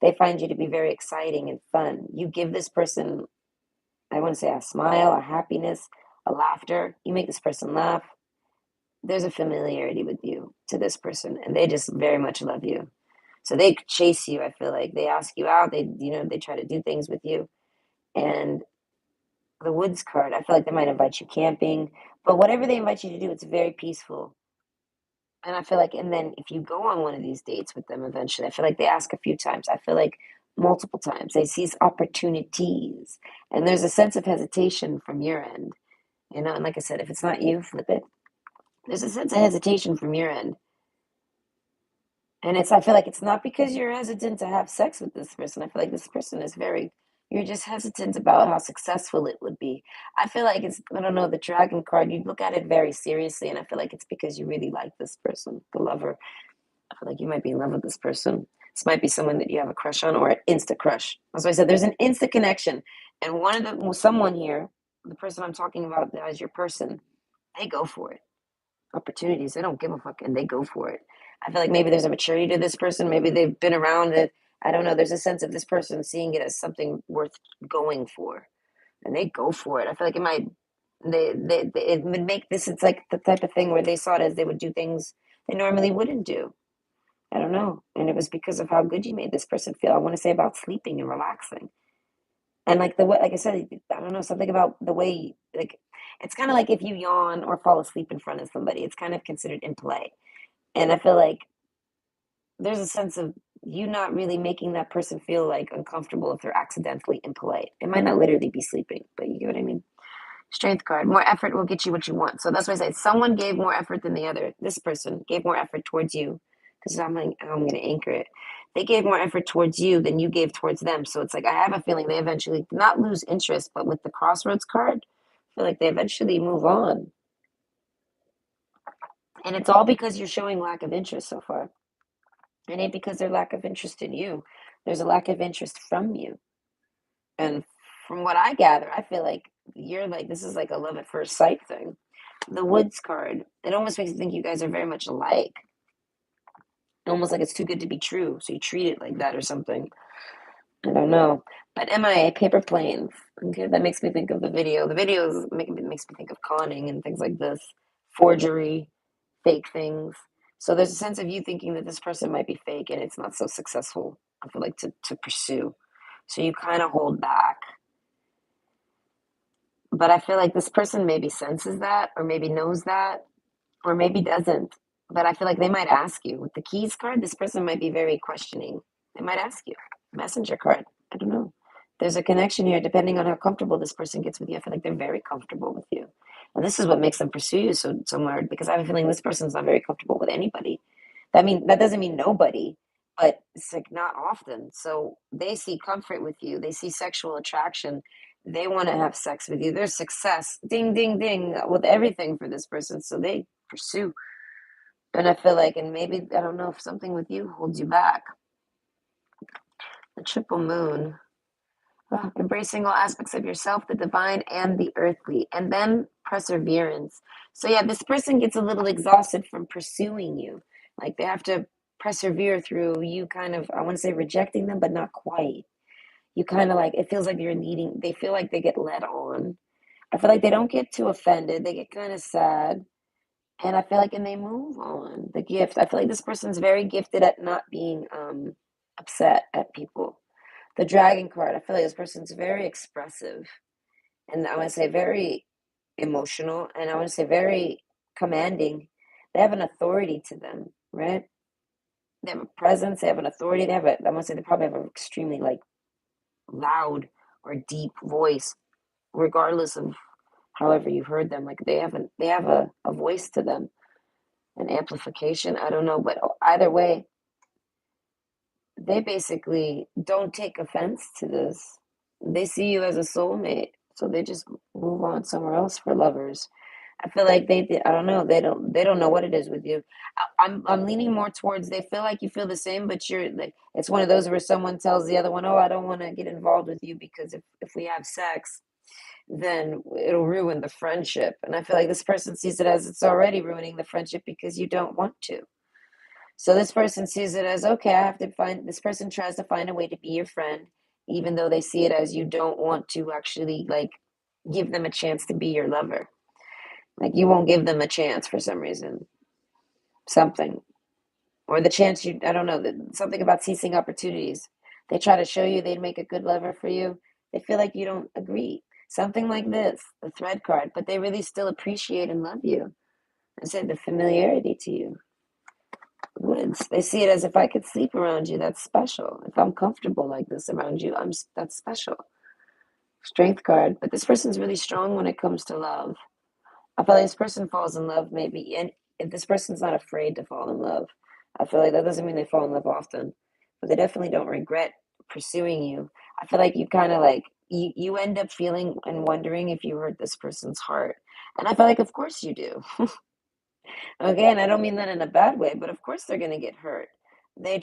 They find you to be very exciting and fun. You give this person, I want to say, a smile, a happiness, a laughter. You make this person laugh. There's a familiarity with you to this person, and they just very much love you. So they chase you. I feel like they ask you out. They try to do things with you. And the Woods card, I feel like they might invite you camping, but whatever they invite you to do, it's very peaceful. And I feel like, and then if you go on one of these dates with them eventually, I feel like they ask a few times. I feel like multiple times they seize opportunities, and there's a sense of hesitation from your end. And like I said, if it's not you, flip it. There's a sense of hesitation from your end. And I feel like it's not because you're hesitant to have sex with this person. I feel like this person is you're just hesitant about how successful it would be. I feel like I don't know, the dragon card, you look at it very seriously. And I feel like it's because you really like this person, the lover. I feel like you might be in love with this person. This might be someone that you have a crush on or an insta crush. That's why I said there's an instant connection. And someone here, the person I'm talking about as your person, they go for it opportunities. They don't give a fuck and they go for it. I feel like maybe there's a maturity to this person. Maybe they've been around it. I don't know. There's a sense of this person seeing it as something worth going for, and they go for it. I feel like it might. It would make this. It's like the type of thing where they saw it as they would do things they normally wouldn't do. I don't know, and it was because of how good you made this person feel. I want to say about sleeping and relaxing, and like the way, like I said, I don't know something about the way. Like it's kind of like if you yawn or fall asleep in front of somebody, it's kind of considered in play. And I feel like there's a sense of you not really making that person feel like uncomfortable if they're accidentally impolite. It might not literally be sleeping, but you get what I mean. Strength card. More effort will get you what you want. So that's why I say someone gave more effort than the other. This person gave more effort towards you because I'm gonna anchor it. They gave more effort towards you than you gave towards them. So it's like I have a feeling they eventually not lose interest, but with the crossroads card, I feel like they eventually move on. And it's all because you're showing lack of interest so far. It ain't because there's lack of interest in you. There's a lack of interest from you. And from what I gather, I feel like you're like, this is like a love at first sight thing. The Woods card, it almost makes me think you guys are very much alike. Almost like it's too good to be true. So you treat it like that or something. I don't know. But MIA, paper planes. Okay, that makes me think of the video. The videos makes me think of conning and things like this. Forgery, fake things. So there's a sense of you thinking that this person might be fake and it's not so successful, I feel like, to pursue. So you kind of hold back. But I feel like this person maybe senses that, or maybe knows that, or maybe doesn't. But I feel like they might ask you with the keys card. This person might be very questioning. They might ask you. Messenger card. I don't know. There's a connection here depending on how comfortable this person gets with you. I feel like they're very comfortable with you. And this is what makes them pursue you so hard because I have a feeling this person's not very comfortable with anybody. That doesn't mean nobody, but it's like not often. So they see comfort with you. They see sexual attraction. They want to have sex with you. There's success, ding, ding, ding, with everything for this person. So they pursue. And I feel like, and maybe, I don't know if something with you holds you back. The triple moon, embracing all aspects of yourself, the divine and the earthly, and then perseverance. So, yeah, this person gets a little exhausted from pursuing you. Like they have to persevere through you kind of, I want to say rejecting them, but not quite. You kind of like, it feels like you're leading, they feel like they get led on. I feel like they don't get too offended. They get kind of sad. And I feel like, and they move on. The gift. I feel like this person's very gifted at not being upset at people. The dragon card. I feel like this person's very expressive, and I want to say very emotional, and I want to say very commanding. They have an authority to them, right? They have a presence. They have an authority. They have a. I want to say they probably have an extremely like loud or deep voice, regardless of however you've heard them. Like they have a voice to them, an amplification. I don't know, but either way, they basically don't take offense to this. They see you as a soulmate, so they just move on somewhere else for lovers. I feel like I don't know. They don't know what it is with you. I'm leaning more towards they feel like you feel the same, but you're like it's one of those where someone tells the other one, "Oh, I don't want to get involved with you because if we have sex, then it'll ruin the friendship." And I feel like this person sees it as it's already ruining the friendship because you don't want to. So this person sees it as okay, I have to find this person tries to find a way to be your friend, even though they see it as you don't want to actually like give them a chance to be your lover. Like you won't give them a chance for some reason. Something. Or the chance you I don't know, something about seizing opportunities. They try to show you they'd make a good lover for you. They feel like you don't agree. Something like this, the thread card, but they really still appreciate and love you. I said the familiarity to you. Woods. They see it as if I could sleep around you, that's special. If I'm comfortable like this around you, that's special. Strength card, but this person's really strong when it comes to love. I feel like this person falls in love maybe, and if this person's not afraid to fall in love, I feel like that doesn't mean they fall in love often, but they definitely don't regret pursuing you. I feel like you kind of like you end up feeling and wondering if you hurt this person's heart, and I feel like of course you do. Again, I don't mean that in a bad way, but of course they're going to get hurt. They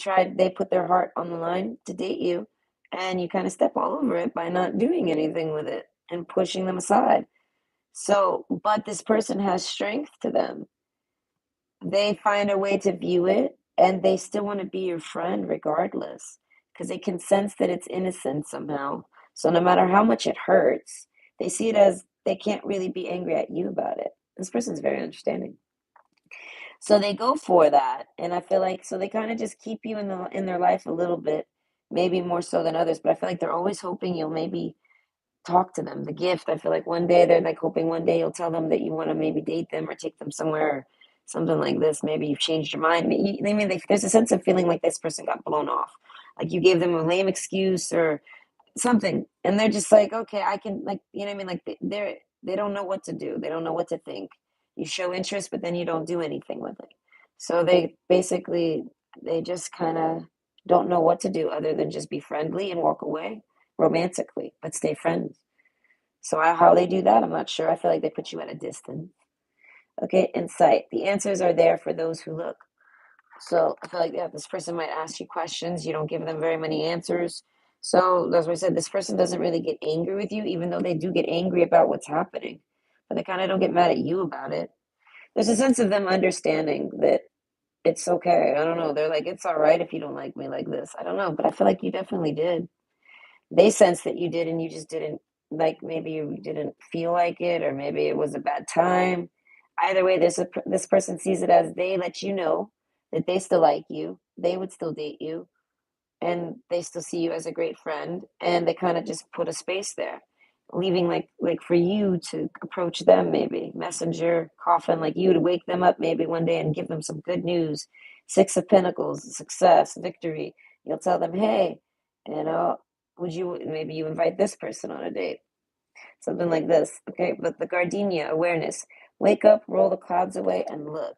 put their heart on the line to date you, and you kind of step all over it by not doing anything with it and pushing them aside. So, but this person has strength to them. They find a way to view it, and they still want to be your friend regardless, because they can sense that it's innocent somehow. So, no matter how much it hurts, they see it as they can't really be angry at you about it. This person's very understanding. So they go for that, and I feel like so they kind of just keep you in their life a little bit, maybe more so than others. But I feel like they're always hoping you'll maybe talk to them. The gift, I feel like one day they're like hoping one day you'll tell them that you want to maybe date them or take them somewhere or something like this. Maybe you've changed your mind. There's a sense of feeling like this person got blown off, like you gave them a lame excuse or something, and they're just like, okay, I can like you know what I mean, like they don't know what to do, they don't know what to think. You show interest but then you don't do anything with it, so they basically they just kind of don't know what to do other than just be friendly and walk away romantically but stay friends. So how they do that I'm not sure. I feel like they put you at a distance. Okay, insight, the answers are there for those who look. So I feel like yeah, this person might ask you questions. You don't give them very many answers. So that's what I said. This person doesn't really get angry with you, even though they do get angry about what's happening. But they kind of don't get mad at you about it. There's a sense of them understanding that it's okay. I don't know. They're like, it's all right if you don't like me like this. I don't know. But I feel like you definitely did. They sense that you did and you just didn't like maybe you didn't feel like it or maybe it was a bad time. Either way, this person sees it as they let you know that they still like you, they would still date you, and they still see you as a great friend, and they kind of just put a space there, leaving like like for you to approach them, maybe messenger coffin, like you to wake them up maybe one day and give them some good news. Six of Pentacles, success, victory. You'll tell them, hey, you know, would you maybe you invite this person on a date, something like this, okay? But the gardenia, awareness, wake up, roll the clouds away, and look.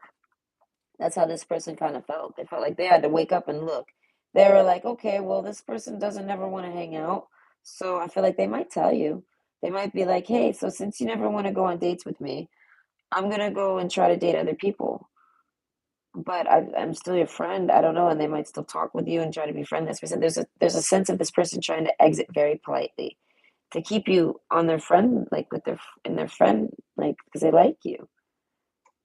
That's how this person kind of felt. They felt like they had to wake up and look. They were like, okay, well, this person doesn't ever want to hang out. So I feel like they might tell you. They might be like, hey, so since you never want to go on dates with me, I'm going to go and try to date other people. But I'm still your friend. I don't know. And they might still talk with you and try to be friends. That's what I said. There's a sense of this person trying to exit very politely to keep you on their friend, like with their friend, like because they like you.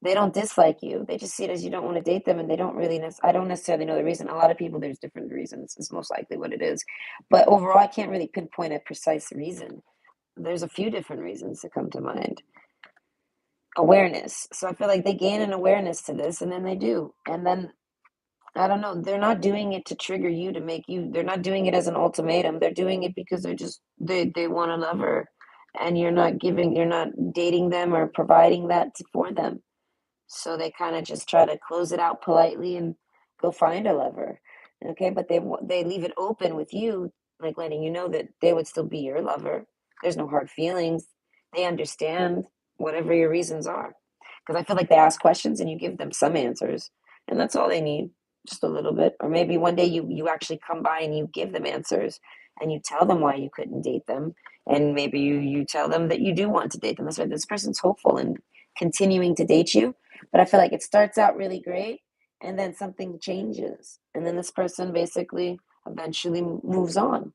They don't dislike you. They just see it as you don't want to date them, and they don't really. I don't necessarily know the reason. A lot of people, there's different reasons. Is most likely what it is, but overall, I can't really pinpoint a precise reason. There's a few different reasons that come to mind. Awareness. So I feel like they gain an awareness to this, and then they do, and then I don't know. They're not doing it to trigger you to make you. They're not doing it as an ultimatum. They're doing it because they want a lover, and you're not dating them or providing that for them. So they kind of just try to close it out politely and go find a lover. Okay, but they leave it open with you, like letting you know that they would still be your lover. There's no hard feelings. They understand whatever your reasons are. Because I feel like they ask questions and you give them some answers, and that's all they need, just a little bit. Or maybe one day you actually come by and you give them answers and you tell them why you couldn't date them, and maybe you tell them that you do want to date them. That's why this person's hopeful and continuing to date you, but I feel like it starts out really great and then something changes. And then this person basically eventually moves on.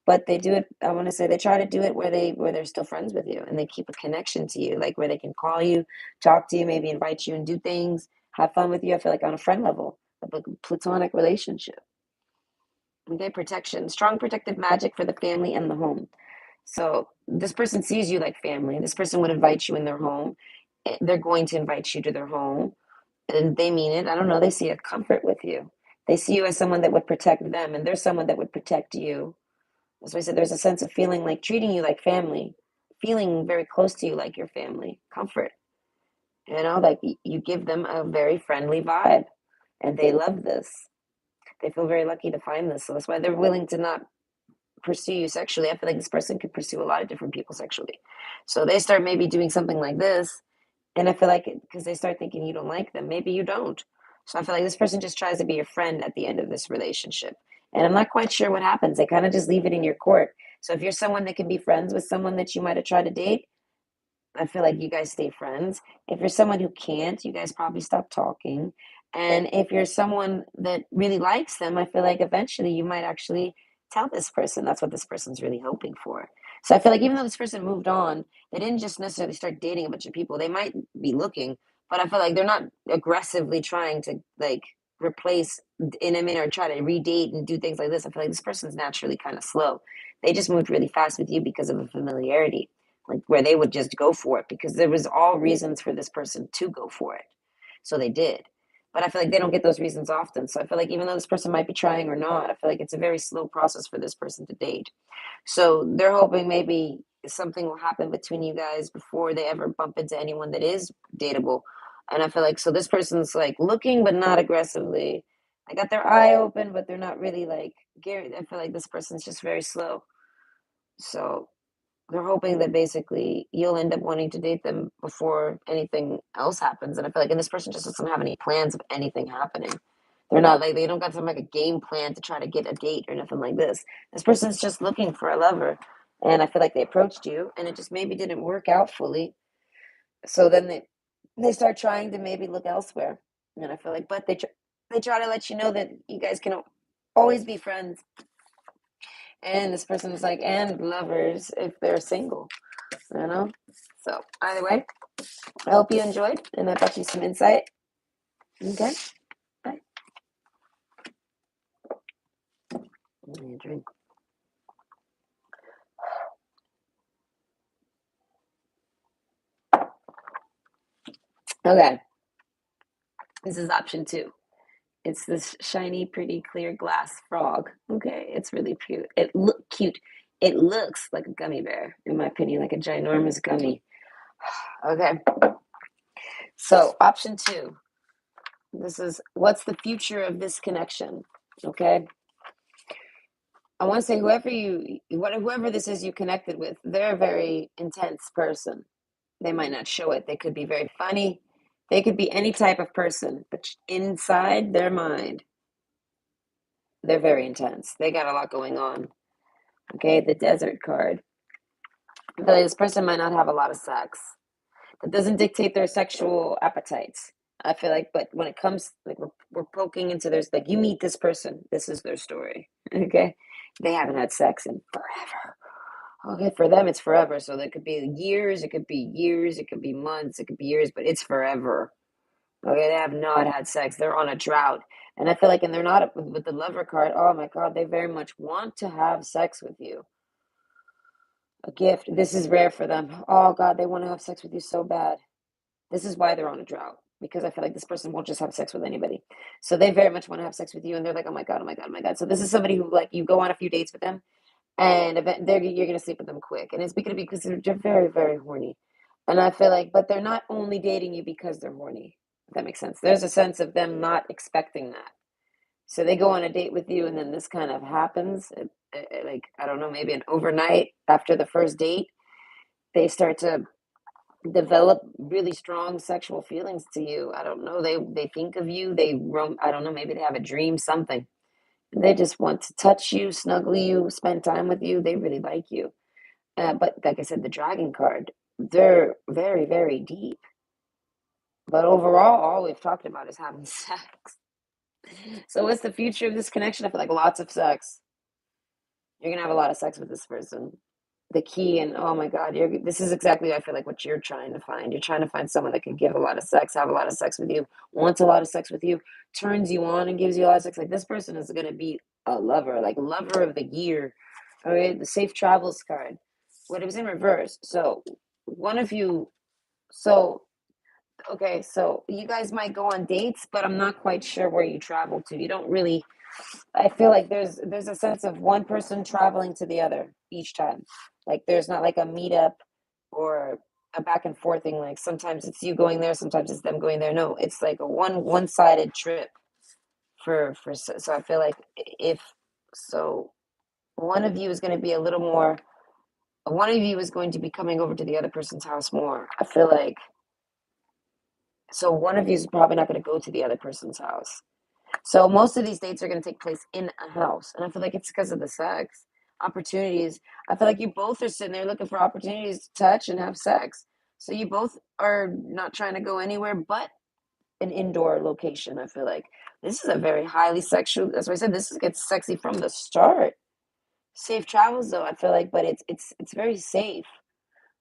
But they do it, I want to say they try to do it where they're still friends with you and they keep a connection to you, like where they can call you, talk to you, maybe invite you and do things, have fun with you. I feel like on a friend level, a platonic relationship. Okay, protection, strong protective magic for the family and the home. So this person sees you like family. This person would invite you in their home. They're going to invite you to their home and they mean it. I don't know. They see a comfort with you. They see you as someone that would protect them, and there's someone that would protect you. That's why I said there's a sense of feeling like treating you like family, feeling very close to you like your family, comfort. Like you give them a very friendly vibe, and they love this. They feel very lucky to find this. So that's why they're willing to not pursue you sexually. I feel like this person could pursue a lot of different people sexually. So they start maybe doing something like this, and I feel like because they start thinking you don't like them, maybe you don't. So I feel like this person just tries to be your friend at the end of this relationship. And I'm not quite sure what happens. They kind of just leave it in your court. So if you're someone that can be friends with someone that you might have tried to date, I feel like you guys stay friends. If you're someone who can't, you guys probably stop talking. And if you're someone that really likes them, I feel like eventually you might actually tell this person that's what this person's really hoping for. So I feel like even though this person moved on, they didn't just necessarily start dating a bunch of people. They might be looking, but I feel like they're not aggressively trying to like replace in a minute or try to redate and do things like this. I feel like this person's naturally kind of slow. They just moved really fast with you because of a familiarity, like where they would just go for it because there was all reasons for this person to go for it. So they did. But I feel like they don't get those reasons often. So I feel like even though this person might be trying or not, I feel like it's a very slow process for this person to date. So they're hoping maybe something will happen between you guys before they ever bump into anyone that is dateable. And I feel like so this person's like looking but not aggressively. I got their eye open, but they're not really like Gary. I feel like this person's just very slow. So they're hoping that basically you'll end up wanting to date them before anything else happens. And I feel like, and this person just doesn't have any plans of anything happening. They're not like, they don't got some like a game plan to try to get a date or nothing like this. This person's just looking for a lover. And I feel like they approached you and it just maybe didn't work out fully. So then they start trying to maybe look elsewhere. And I feel like, but they try to let you know that you guys can always be friends. And this person is like, and lovers if they're single. You know? So, either way, I hope you enjoyed and I got you some insight. Okay? Bye. Give me a drink. Okay. This is option 2. It's this shiny, pretty, clear glass frog. Okay? It's really cute. It look cute. It looks like a gummy bear, in my opinion, like a ginormous gummy. Okay. So option two. This is what's the future of this connection? Okay. I want to say whoever this is you connected with, they're a very intense person. They might not show it. They could be very funny. They could be any type of person, but inside their mind, they're very intense. They got a lot going on. Okay, the desert card. I feel like this person might not have a lot of sex. That doesn't dictate their sexual appetites. I feel like, but when it comes, like we're poking into there's like you meet this person, this is their story. Okay, they haven't had sex in forever. Okay, for them it's forever. So there could be years, it could be years, it could be months, it could be years, but it's forever. Okay, they have not had sex. They're on a drought. And I feel like, and they're not with the lover card. Oh my God, they very much want to have sex with you. A gift. This is rare for them. Oh God, they want to have sex with you so bad. This is why they're on a drought because I feel like this person won't just have sex with anybody. So they very much want to have sex with you, and they're like, oh my God, oh my God, oh my God. So this is somebody who like you go on a few dates with them, and you're gonna sleep with them quick, and it's gonna be because they're very very horny. And I feel like, but they're not only dating you because they're horny. If that makes sense. There's a sense of them not expecting that. So they go on a date with you, and then this kind of happens. Like I don't know, maybe an overnight after the first date, they start to develop really strong sexual feelings to you. I don't know. They think of you. I don't know. Maybe they have a dream, something. They just want to touch you, snuggle you, spend time with you. They really like you. But like I said, the dragon card, they're very very deep. But overall, all we've talked about is having sex. So what's the future of this connection? I feel like lots of sex. You're gonna have a lot of sex with this person. The key, and oh my God, this is exactly I feel like what you're trying to find. You're trying to find someone that can give a lot of sex, have a lot of sex with you, wants a lot of sex with you, turns you on and gives you a lot of sex. Like this person is gonna be a lover, like lover of the year. All right, the safe travels card. What it was in reverse. So one of you, so okay, so you guys might go on dates, but I'm not quite sure where you travel to. You don't really I feel like there's a sense of one person traveling to the other each time. Like there's not like a meetup or a back and forth thing. Like sometimes it's you going there, sometimes it's them going there. No, it's like a one-sided trip so I feel like if so one of you is going to be a little more one of you is going to be coming over to the other person's house more. I feel like so one of you is probably not going to go to the other person's house. So most of these dates are going to take place in a house, and I feel like it's because of the sex opportunities. I feel like you both are sitting there looking for opportunities to touch and have sex. So you both are not trying to go anywhere but an indoor location. I feel like this is a very highly sexual. That's why I said gets sexy from the start. Safe travels, though. I feel like, but it's very safe.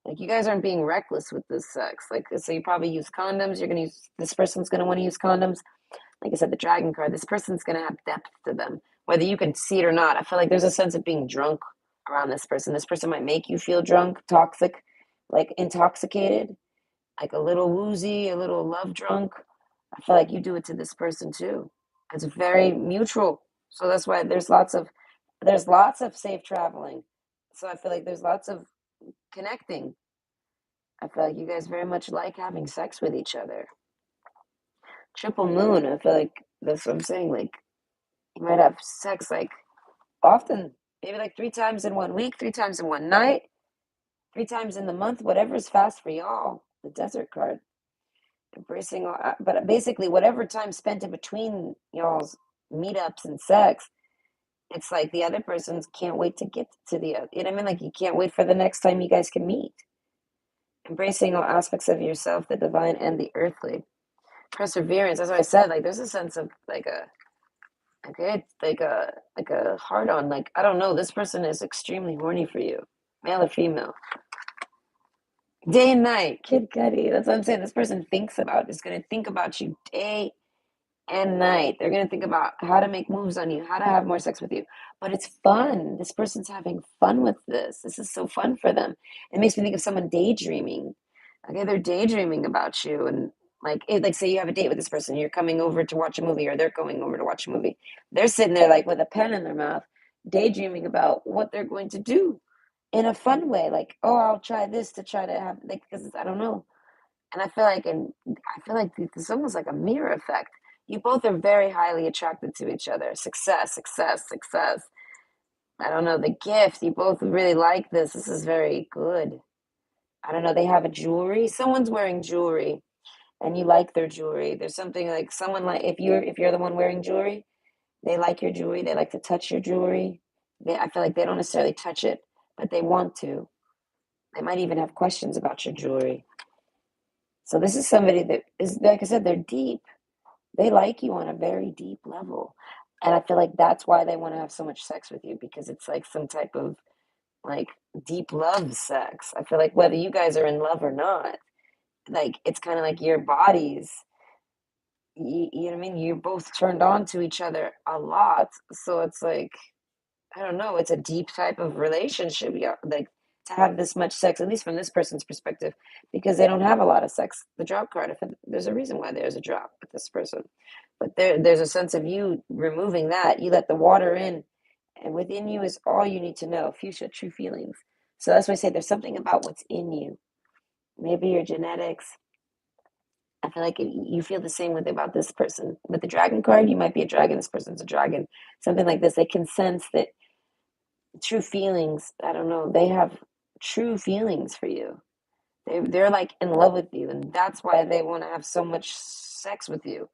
Like you guys aren't being reckless with this sex. Like so, you probably use condoms. You're gonna use this person's gonna want to use condoms like I said, the dragon card, this person's going to have depth to them, whether you can see it or not. I feel like there's a sense of being drunk around this person. This person might make you feel drunk, toxic, like intoxicated, like a little woozy, a little love drunk. I feel like you do it to this person too. It's very mutual. So that's why there's lots of safe traveling. So I feel like there's lots of connecting. I feel like you guys very much like having sex with each other. Triple moon, I feel like that's what I'm saying. Like you might have sex like often, maybe like 3 times in 1 week, 3 times in one night, 3 times in the month, whatever's fast for y'all. The desert card, embracing all, but basically whatever time spent in between y'all's meetups and sex, it's like the other person's can't wait to get to the other. You know what I mean? Like you can't wait for the next time you guys can meet. Embracing all aspects of yourself, the divine and the earthly. Perseverance. That's what I said. Like there's a sense of like a okay, it's like a hard on. Like I don't know, this person is extremely horny for you, male or female. Day and night, Kid Cudi. That's what I'm saying. This person is going to think about you day and night. They're going to think about how to make moves on you, how to have more sex with you. But it's fun. This person's having fun with this. This is so fun for them. It makes me think of someone daydreaming. Okay, they're daydreaming about you, and like say you have a date with this person, you're coming over to watch a movie, or they're going over to watch a movie. They're sitting there like with a pen in their mouth, daydreaming about what they're going to do. in a fun way, like, oh, I'll try this to try to have like because I don't know. And I feel like it's almost like a mirror effect. You both are very highly attracted to each other. Success, success, success. I don't know, the gift. You both really like this. This is very good. I don't know, they have a jewelry. Someone's wearing jewelry and you like their jewelry. There's something like someone like if you're the one wearing jewelry, they like your jewelry. They like to touch your jewelry. I feel like they don't necessarily touch it, but they want to. They might even have questions about your jewelry. So this is somebody that is, like I said, they're deep. They like you on a very deep level. And I feel like that's why they want to have so much sex with you because it's like some type of like deep love sex. I feel like whether you guys are in love or not, like it's kind of like your bodies, you know what I mean? You're both turned on to each other a lot. So it's like, I don't know, it's a deep type of relationship. Yeah, like to have this much sex, at least from this person's perspective, because they don't have a lot of sex. The drop card, there's a reason why there's a drop with this person. But there's a sense of you removing that. You let the water in, and within you is all you need to know. Fuchsia, true feelings. So that's why I say there's something about what's in you. Maybe your genetics. I feel like you feel the same with about this person. With the dragon card, you might be a dragon. This person's a dragon. Something like this. They can sense that true feelings. I don't know. They have true feelings for you. They're like in love with you, and that's why they want to have so much sex with you.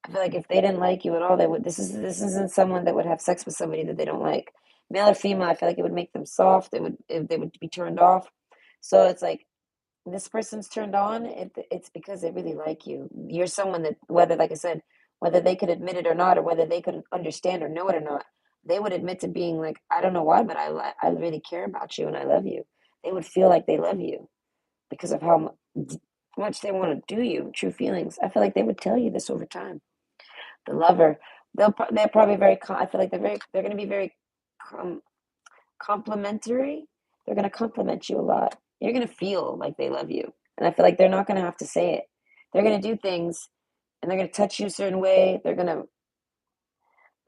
I feel like if they didn't like you at all, they would. This isn't someone that would have sex with somebody that they don't like, male or female. I feel like it would make them soft. They would be turned off. So it's like this person's turned on. It's because they really like you. You're someone that whether, like I said, whether they could admit it or not, or whether they could understand or know it or not, they would admit to being like, I don't know why, but I really care about you and I love you. They would feel like they love you because of how much they want to do you. True feelings. I feel like they would tell you this over time. The lover, they're probably very. I feel like they're going to be very com- complimentary. They're going to compliment you a lot. You're going to feel like they love you, and I feel like they're not going to have to say it. They're going to do things, and they're going to touch you a certain way. They're going to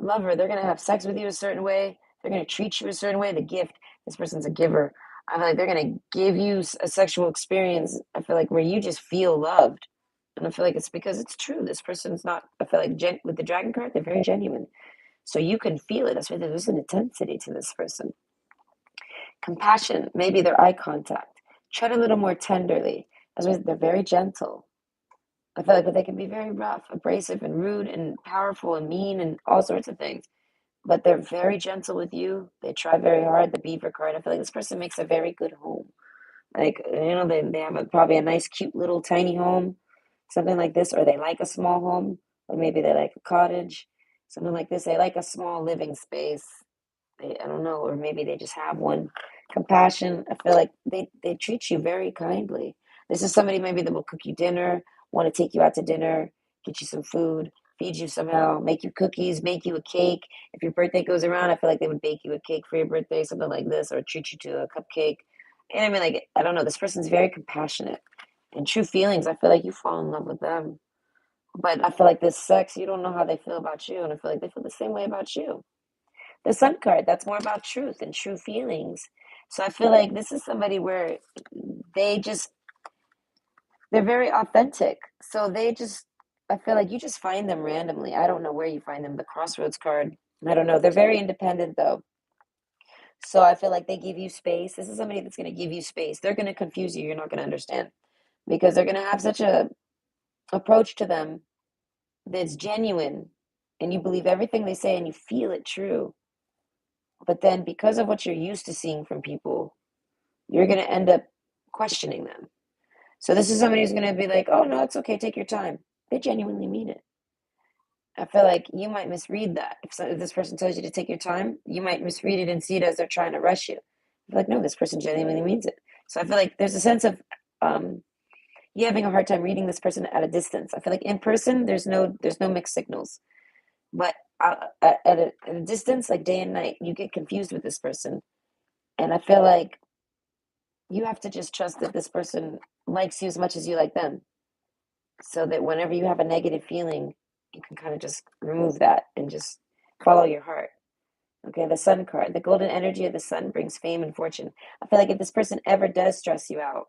love her. They're going to have sex with you a certain way. They're going to treat you a certain way. The gift. This person's a giver. I feel like they're going to give you a sexual experience. I feel like where you just feel loved. And I feel like it's because it's true. This person's not, I feel like with the dragon card, they're very genuine. So you can feel it. That's why there's an intensity to this person. Compassion, maybe their eye contact. Tread a little more tenderly. That's why they're very gentle. I feel like but they can be very rough, abrasive, and rude, and powerful, and mean, and all sorts of things. But they're very gentle with you. They try very hard. The beaver card. I feel like this person makes a very good home. Like they have probably a nice, cute little tiny home, something like this, or they like a small home, or maybe they like a cottage, something like this. They like a small living space. I don't know, or maybe they just have one. Compassion. I feel like they treat you very kindly. This is somebody maybe that will cook you dinner, want to take you out to dinner, get you some food, feed you somehow, make you cookies, make you a cake. If your birthday goes around, I feel like they would bake you a cake for your birthday, something like this, or treat you to a cupcake. And I mean, like, I don't know, this person's very compassionate and true feelings. I feel like you fall in love with them. But I feel like this sex, you don't know how they feel about you. And I feel like they feel the same way about you. The sun card, that's more about truth and true feelings. So I feel like this is somebody where they just, they're very authentic. So they just, I feel like you just find them randomly. I don't know where you find them. The crossroads card, I don't know. They're very independent though. So I feel like they give you space. This is somebody that's going to give you space. They're going to confuse you. You're not going to understand because they're going to have such a approach to them that's genuine and you believe everything they say and you feel it true. But then because of what you're used to seeing from people, you're going to end up questioning them. So this is somebody who's going to be like, "Oh no, it's okay. Take your time." They genuinely mean it. I feel like you might misread that. If this person tells you to take your time, you might misread it and see it as they're trying to rush you. I feel like, no, this person genuinely means it. So I feel like there's a sense of um, you having a hard time reading this person at a distance. I feel like in person, there's no mixed signals, but at a distance, like day and night, you get confused with this person, and I feel like you have to just trust that this person likes you as much as you like them, so that whenever you have a negative feeling, you can kind of just remove that and just follow your heart. Okay, the sun card. The golden energy of the sun brings fame and fortune. I feel like if this person ever does stress you out,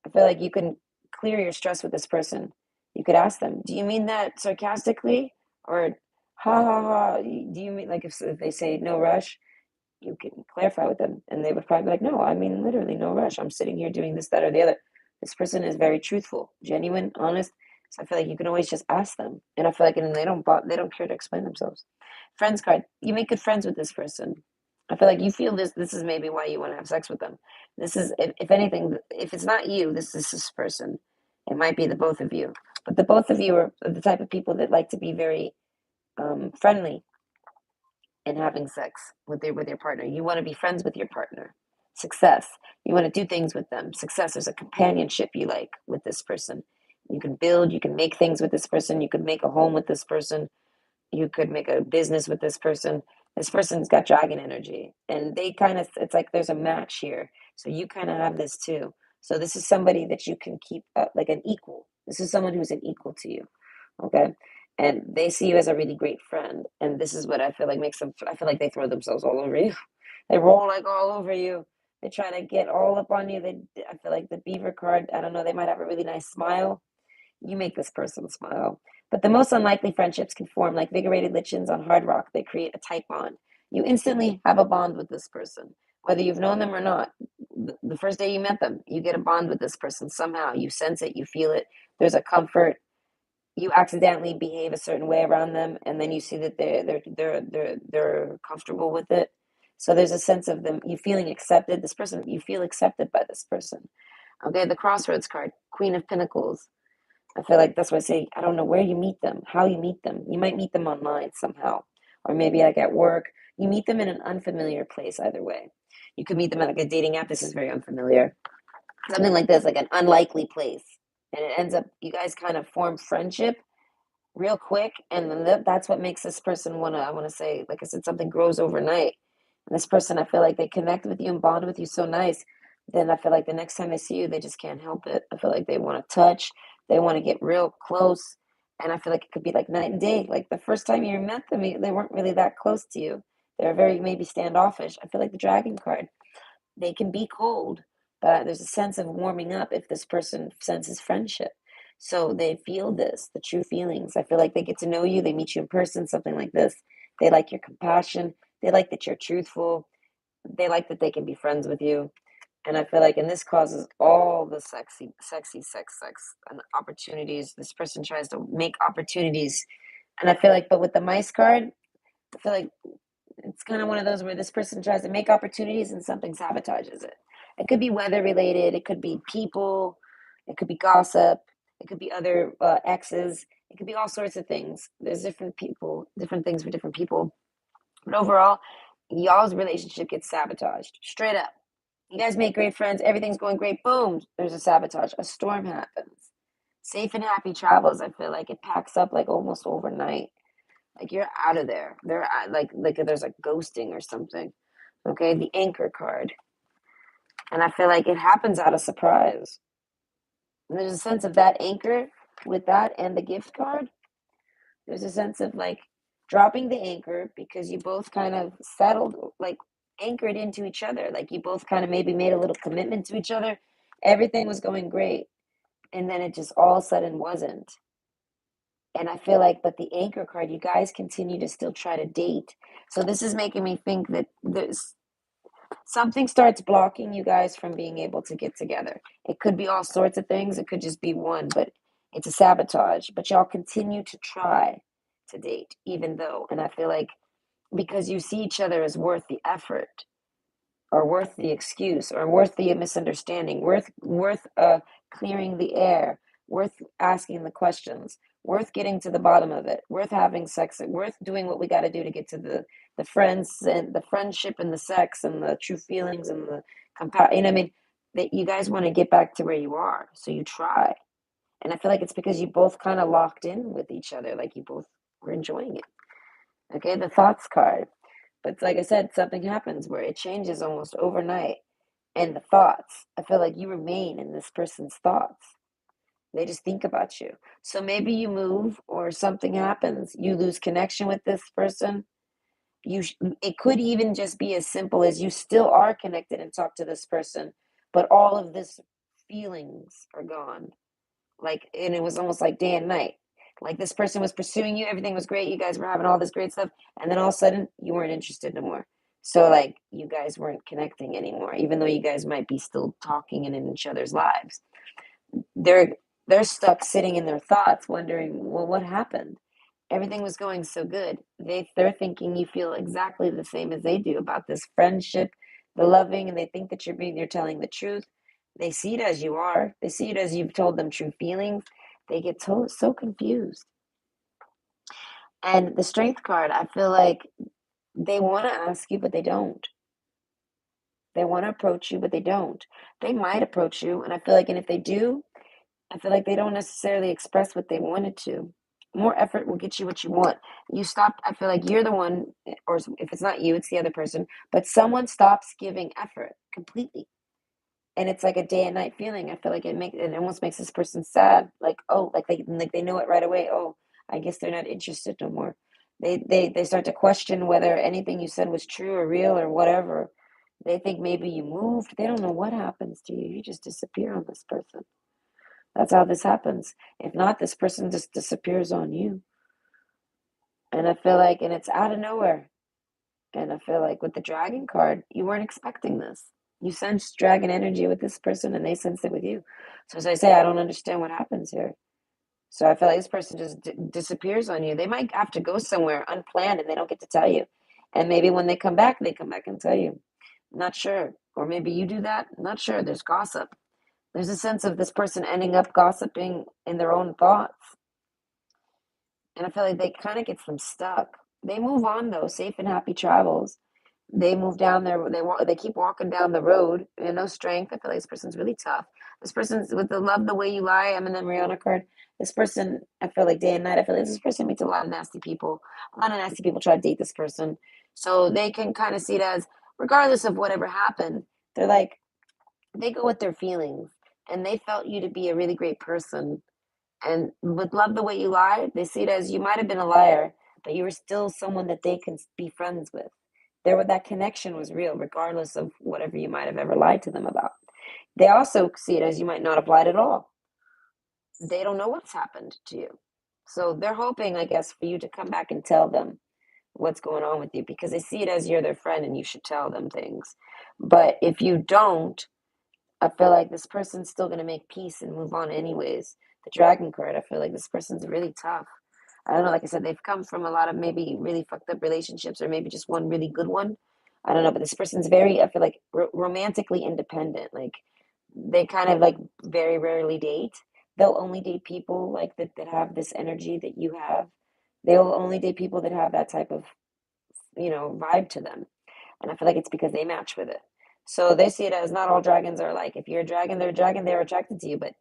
I feel like you can clear your stress with this person. You could ask them, do you mean that sarcastically? Or ha ha ha, do you mean like if they say no rush? You can clarify with them, and they would probably be like, no, I mean literally no rush. I'm sitting here doing this, that, or the other. This person is very truthful, genuine, honest. So I feel like you can always just ask them, and I feel like, and they don't care to explain themselves. Friends card, you make good friends with this person. I feel like you feel this. This is maybe why you want to have sex with them. This is, if anything, if it's not you, this is this person. It might be the both of you, but the both of you are the type of people that like to be very friendly and having sex with your partner. You want to be friends with your partner. Success. You want to do things with them. Success is a companionship you like with this person. You can build, you can make things with this person, you could make a home with this person, you could make a business with this person. This person's got dragon energy. And they kind of, it's like there's a match here. So you kind of have this too. So this is somebody that you can keep up like an equal. This is someone who's an equal to you. Okay. And they see you as a really great friend. And this is what I feel like makes them, I feel like they throw themselves all over you. They roll like all over you. They try to get all up on you. I feel like the beaver card, I don't know, they might have a really nice smile. You make this person smile. But the most unlikely friendships can form like vigorated lichens on hard rock. They create a tight bond. You instantly have a bond with this person, whether you've known them or not. The first day you met them, you get a bond with this person somehow. You sense it, you feel it. There's a comfort. You accidentally behave a certain way around them, and then you see that they're comfortable with it. So there's a sense of them you feeling accepted. This person, you feel accepted by this person. Okay, the crossroads card, Queen of Pentacles. I feel like that's why I say I don't know where you meet them, how you meet them. You might meet them online somehow, or maybe like at work. You meet them in an unfamiliar place. Either way, you could meet them at like a dating app. This is very unfamiliar. Something like this, like an unlikely place, and it ends up you guys kind of form friendship real quick, and then that's what makes this person wanna. I want to say, like I said, something grows overnight. And this person, I feel like they connect with you and bond with you so nice. Then I feel like the next time they see you, they just can't help it. I feel like they want to touch, they want to get real close, and I feel like it could be like night and day. Like the first time you met them, they weren't really that close to you. They're very maybe standoffish. I feel like the dragon card, they can be cold, but there's a sense of warming up if this person senses friendship. So they feel this, the true feelings. I feel like they get to know you, they meet you in person, something like this. They like your compassion, they like that you're truthful, they like that they can be friends with you. And I feel like, and this causes all the sex, and opportunities. This person tries to make opportunities. And I feel like, but with the mice card, I feel like it's kind of one of those where this person tries to make opportunities and something sabotages it. It could be weather related, it could be people, it could be gossip, it could be other exes, it could be all sorts of things. There's different people, different things for different people. But overall, y'all's relationship gets sabotaged straight up. You guys make great friends, everything's going great. Boom, there's a sabotage, a storm happens. Safe and happy travels. I feel like it packs up like almost overnight. Like you're out of there. Like there's a ghosting or something. Okay, the anchor card, and I feel like it happens out of surprise. And there's a sense of that anchor with that and the gift card. There's a sense of like dropping the anchor because you both kind of settled, like anchored into each other. Like you both kind of maybe made a little commitment to each other. Everything was going great, and then it just all of a sudden wasn't. And I feel like, but the anchor card, you guys continue to still try to date. So this is making me think that there's something starts blocking you guys from being able to get together. It could be all sorts of things. It could just be one, but it's a sabotage. But y'all continue to try to date, even though, and I feel like because you see each other as worth the effort, or worth the excuse, or worth the misunderstanding, worth clearing the air, worth asking the questions, worth getting to the bottom of it, worth having sex, worth doing what we got to do to get to the friends and the friendship and the sex and the true feelings and the you know what I mean, that you guys want to get back to where you are, so you try. And I feel like it's because you both kind of locked in with each other, like you both were enjoying it. Okay, the thoughts card. But like I said, something happens where it changes almost overnight. And the thoughts, I feel like you remain in this person's thoughts. They just think about you. So maybe you move or something happens. You lose connection with this person. It could even just be as simple as you still are connected and talk to this person, but all of this feelings are gone. Like, and it was almost like day and night. Like this person was pursuing you, everything was great, you guys were having all this great stuff, and then all of a sudden you weren't interested no more. So like you guys weren't connecting anymore, even though you guys might be still talking and in each other's lives. They're they're stuck sitting in their thoughts, wondering, well, what happened? Everything was going so good. They're thinking you feel exactly the same as they do about this friendship, the loving, and they think that you're telling the truth. They see it as you are. They see it as you've told them true feelings. They get so confused. And the strength card, I feel like they want to ask you, but they don't. They want to approach you, but they don't. They might approach you, and I feel like, and if they do, I feel like they don't necessarily express what they wanted to. More effort will get you what you want. You stop, I feel like you're the one, or if it's not you, it's the other person, but someone stops giving effort completely. And it's like a day and night feeling. I feel like it almost makes this person sad. Like, oh, like they know it right away. Oh, I guess they're not interested no more. They start to question whether anything you said was true or real or whatever. They think maybe you moved. They don't know what happens to you. You just disappear on this person. That's how this happens. If not, this person just disappears on you. And I feel like, and it's out of nowhere. And I feel like with the dragon card, you weren't expecting this. You sensed dragon energy with this person and they sensed it with you. So as I say, I don't understand what happens here. So I feel like this person just disappears on you. They might have to go somewhere unplanned and they don't get to tell you. And maybe when they come back and tell you. Not sure. Or maybe you do that. Not sure. There's gossip. There's a sense of this person ending up gossiping in their own thoughts. And I feel like they kind of gets them stuck. They move on though, safe and happy travels. They move down there. They keep walking down the road. And no strength. I feel like this person's really tough. This person's with the love the way you lie. I'm in the Mariana card. This person, I feel like day and night. I feel like this person meets a lot of nasty people. A lot of nasty people try to date this person, so they can kind of see it as, regardless of whatever happened, they're like they go with their feelings, and they felt you to be a really great person and would love the way you lie. They see it as you might have been a liar, but you were still someone that they can be friends with. That connection was real, regardless of whatever you might have ever lied to them about. They also see it as you might not have lied at all. They don't know what's happened to you. So they're hoping, I guess, for you to come back and tell them what's going on with you because they see it as you're their friend and you should tell them things. But if you don't, I feel like this person's still going to make peace and move on anyways. The dragon card, I feel like this person's really tough. I don't know, like I said, they've come from a lot of maybe really fucked up relationships or maybe just one really good one. I don't know, but this person's very, I feel like romantically independent. Like they kind of like very rarely date. They'll only date people like that have this energy that you have. They'll only date people that have that type of, vibe to them. And I feel like it's because they match with it. So they see it as not all dragons are like, if you're a dragon, they're attracted to you, but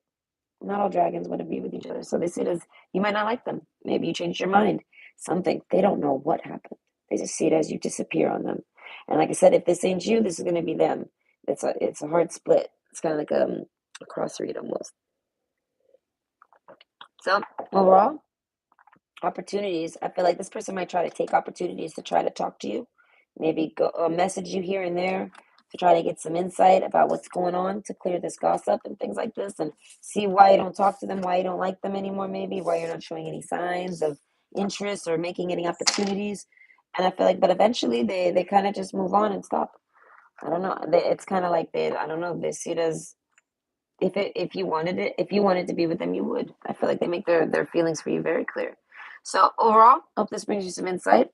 not all dragons want to be with each other. So they see it as you might not like them. Maybe you changed your mind. Something. They don't know what happened. They just see it as you disappear on them. And like I said, if this ain't you, this is gonna be them. It's a hard split. It's kind of like a cross read almost. So overall, opportunities. I feel like this person might try to take opportunities to try to talk to you, maybe go message you here and there to try to get some insight about what's going on to clear this gossip and things like this, and see why you don't talk to them, why you don't like them anymore, maybe why you're not showing any signs of interest or making any opportunities. And I feel like, but eventually they kind of just move on and stop. I don't know. It's kind of like I don't know. They see it as if you wanted to be with them, you would. I feel like they make their feelings for you very clear. So overall, hope this brings you some insight.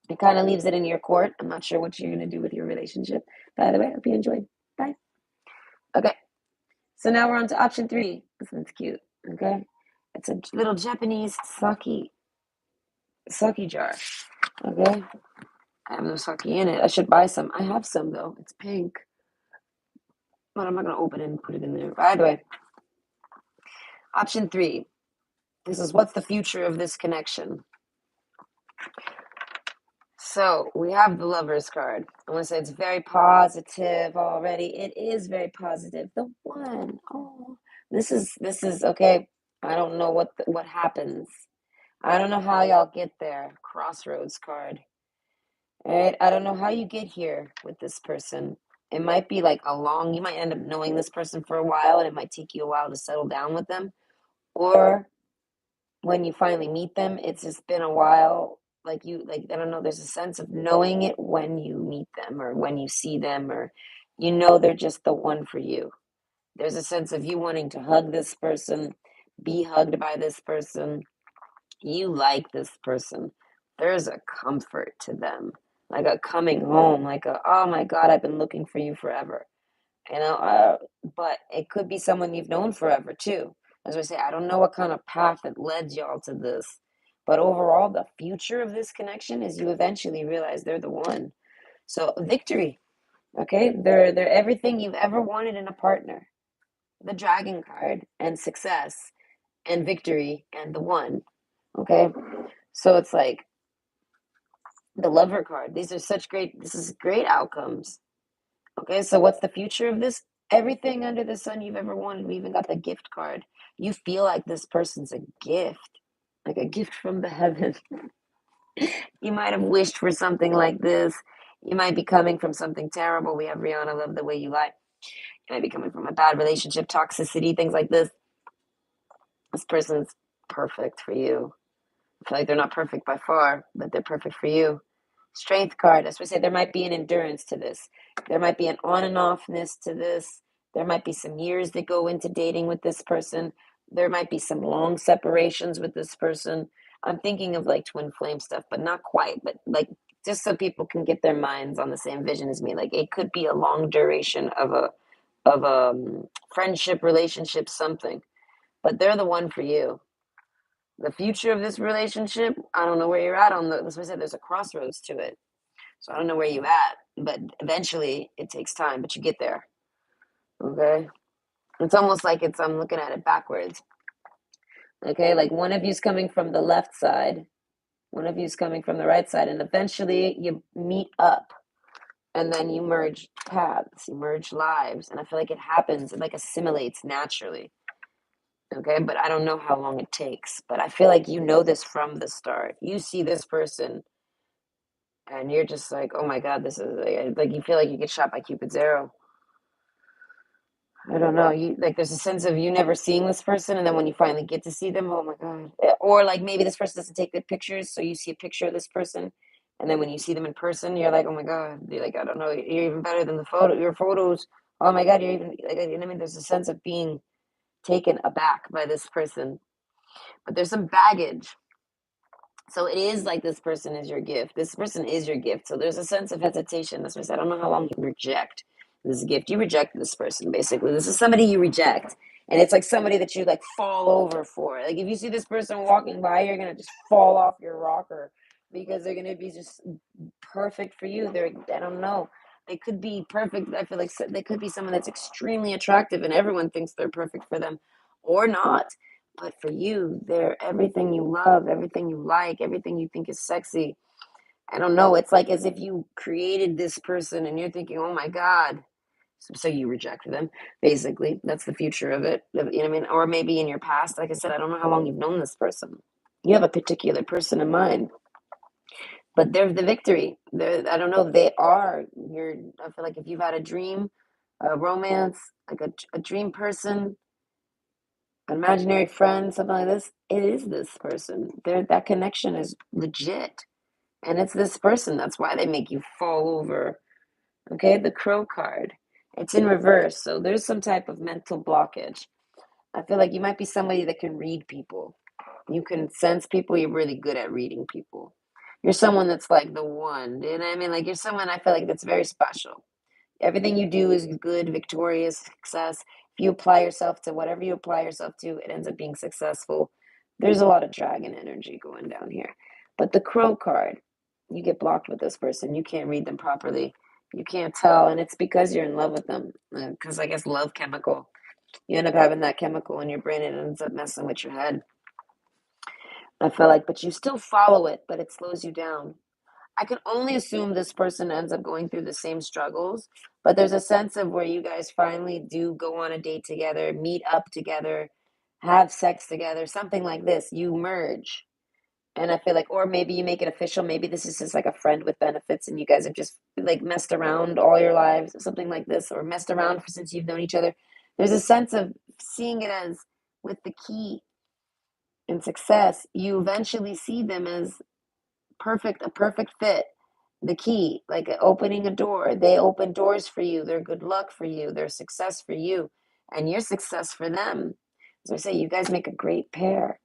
It kind of leaves it in your court. I'm not sure what you're gonna do with your relationship. By the way, hope you enjoyed. Bye. Okay. So now we're on to option three. This one's cute. Okay. It's a little Japanese sake jar. Okay. I have no sake in it. I should buy some. I have some though. It's pink. But I'm not gonna open it and put it in there. By the way, option three. This is what's the future of this connection? So we have the Lovers card. I want to say it's very positive already. It is very positive. The one. Oh, this is okay. I don't know what happens. I don't know how y'all get there. Crossroads card. All right. I don't know how you get here with this person. It might be like you might end up knowing this person for a while and it might take you a while to settle down with them. Or when you finally meet them, it's just been a while. I don't know, there's a sense of knowing it when you meet them or when you see them, or they're just the one for you. There's a sense of you wanting to hug this person, be hugged by this person. You like this person. There's a comfort to them, like a coming home, like oh my God, I've been looking for you forever. You know, uh, but it could be someone you've known forever too. As I say, I don't know what kind of path that led y'all to this, but overall, the future of this connection is you eventually realize they're the one. So victory, okay? They're everything you've ever wanted in a partner. The dragon card and success and victory and the one. Okay, so it's like the lover card. This is great outcomes. Okay, so what's the future of this? Everything under the sun you've ever wanted. We even got the gift card. You feel like this person's a gift, like a gift from the heavens. You might have wished for something like this. You might be coming from something terrible. We have Rihanna, Love the Way You Lie. You might be coming from a bad relationship, toxicity, things like this. This person's perfect for you. I feel like they're not perfect by far, but they're perfect for you. Strength card, as we say, there might be an endurance to this. There might be an on and offness to this. There might be some years that go into dating with this person. There might be some long separations with this person. I'm thinking of like twin flame stuff, but not quite. But like just so people can get their minds on the same vision as me. Like it could be a long duration of a friendship, relationship, something. But they're the one for you. The future of this relationship, I don't know where you're at on that's why I said there's a crossroads to it. So I don't know where you at, but eventually it takes time, but you get there. Okay. It's almost like I'm looking at it backwards. Okay. Like one of you's coming from the left side, one of you's coming from the right side, and eventually you meet up and then you merge paths, you merge lives. And I feel like it happens, it like assimilates naturally. Okay. But I don't know how long it takes, but I feel like this from the start. You see this person and you're just like, oh my God, this is like you feel like you get shot by Cupid's arrow. I don't know. You like there's a sense of you never seeing this person, and then when you finally get to see them, oh my God. Or like maybe this person doesn't take good pictures, so you see a picture of this person, and then when you see them in person, you're like, oh my God. You're like, I don't know, you're even better than your photos. Oh my God, you're even like, you know what I mean? There's a sense of being taken aback by this person, but there's some baggage. So it is like this person is your gift. This person is your gift. So there's a sense of hesitation. That's why I said, I don't know how long you reject this gift. You reject this person, basically. This is somebody you reject. And it's like somebody that you like fall over for. Like if you see this person walking by, you're gonna just fall off your rocker because they're gonna be just perfect for you. I don't know. They could be perfect. I feel like they could be someone that's extremely attractive and everyone thinks they're perfect for them or not. But for you, they're everything you love, everything you like, everything you think is sexy. I don't know. It's like as if you created this person and you're thinking, oh my God. So you reject them, basically. That's the future of it. You know what I mean? Or maybe in your past, like I said, I don't know how long you've known this person. You have a particular person in mind, but they're the victory. I don't know. They are. I feel like if you've had a dream, a romance, like a dream person, an imaginary friend, something like this, it is this person. That connection is legit. And it's this person. That's why they make you fall over. Okay, the crow card. It's in reverse. So there's some type of mental blockage. I feel like you might be somebody that can read people. You can sense people. You're really good at reading people. You're someone that's like the one. You know what I mean? Like you're someone I feel like that's very special. Everything you do is good, victorious, success. If you apply yourself to whatever you apply yourself to, it ends up being successful. There's a lot of dragon energy going down here. But the crow card, you get blocked with this person. You can't read them properly. You can't tell. And it's because you're in love with them. Because I guess love chemical. You end up having that chemical in your brain and it ends up messing with your head. I feel like, but you still follow it, but it slows you down. I can only assume this person ends up going through the same struggles, but there's a sense of where you guys finally do go on a date together, meet up together, have sex together, something like this. You merge. And I feel like, or maybe you make it official. Maybe this is just like a friend with benefits, and you guys have just like messed around all your lives, or something like this, or messed around for, since you've known each other. There's a sense of seeing it as with the key and success. You eventually see them as a perfect fit. The key, like opening a door. They open doors for you. They're good luck for you. They're success for you, and your success for them. As I say, you guys make a great pair.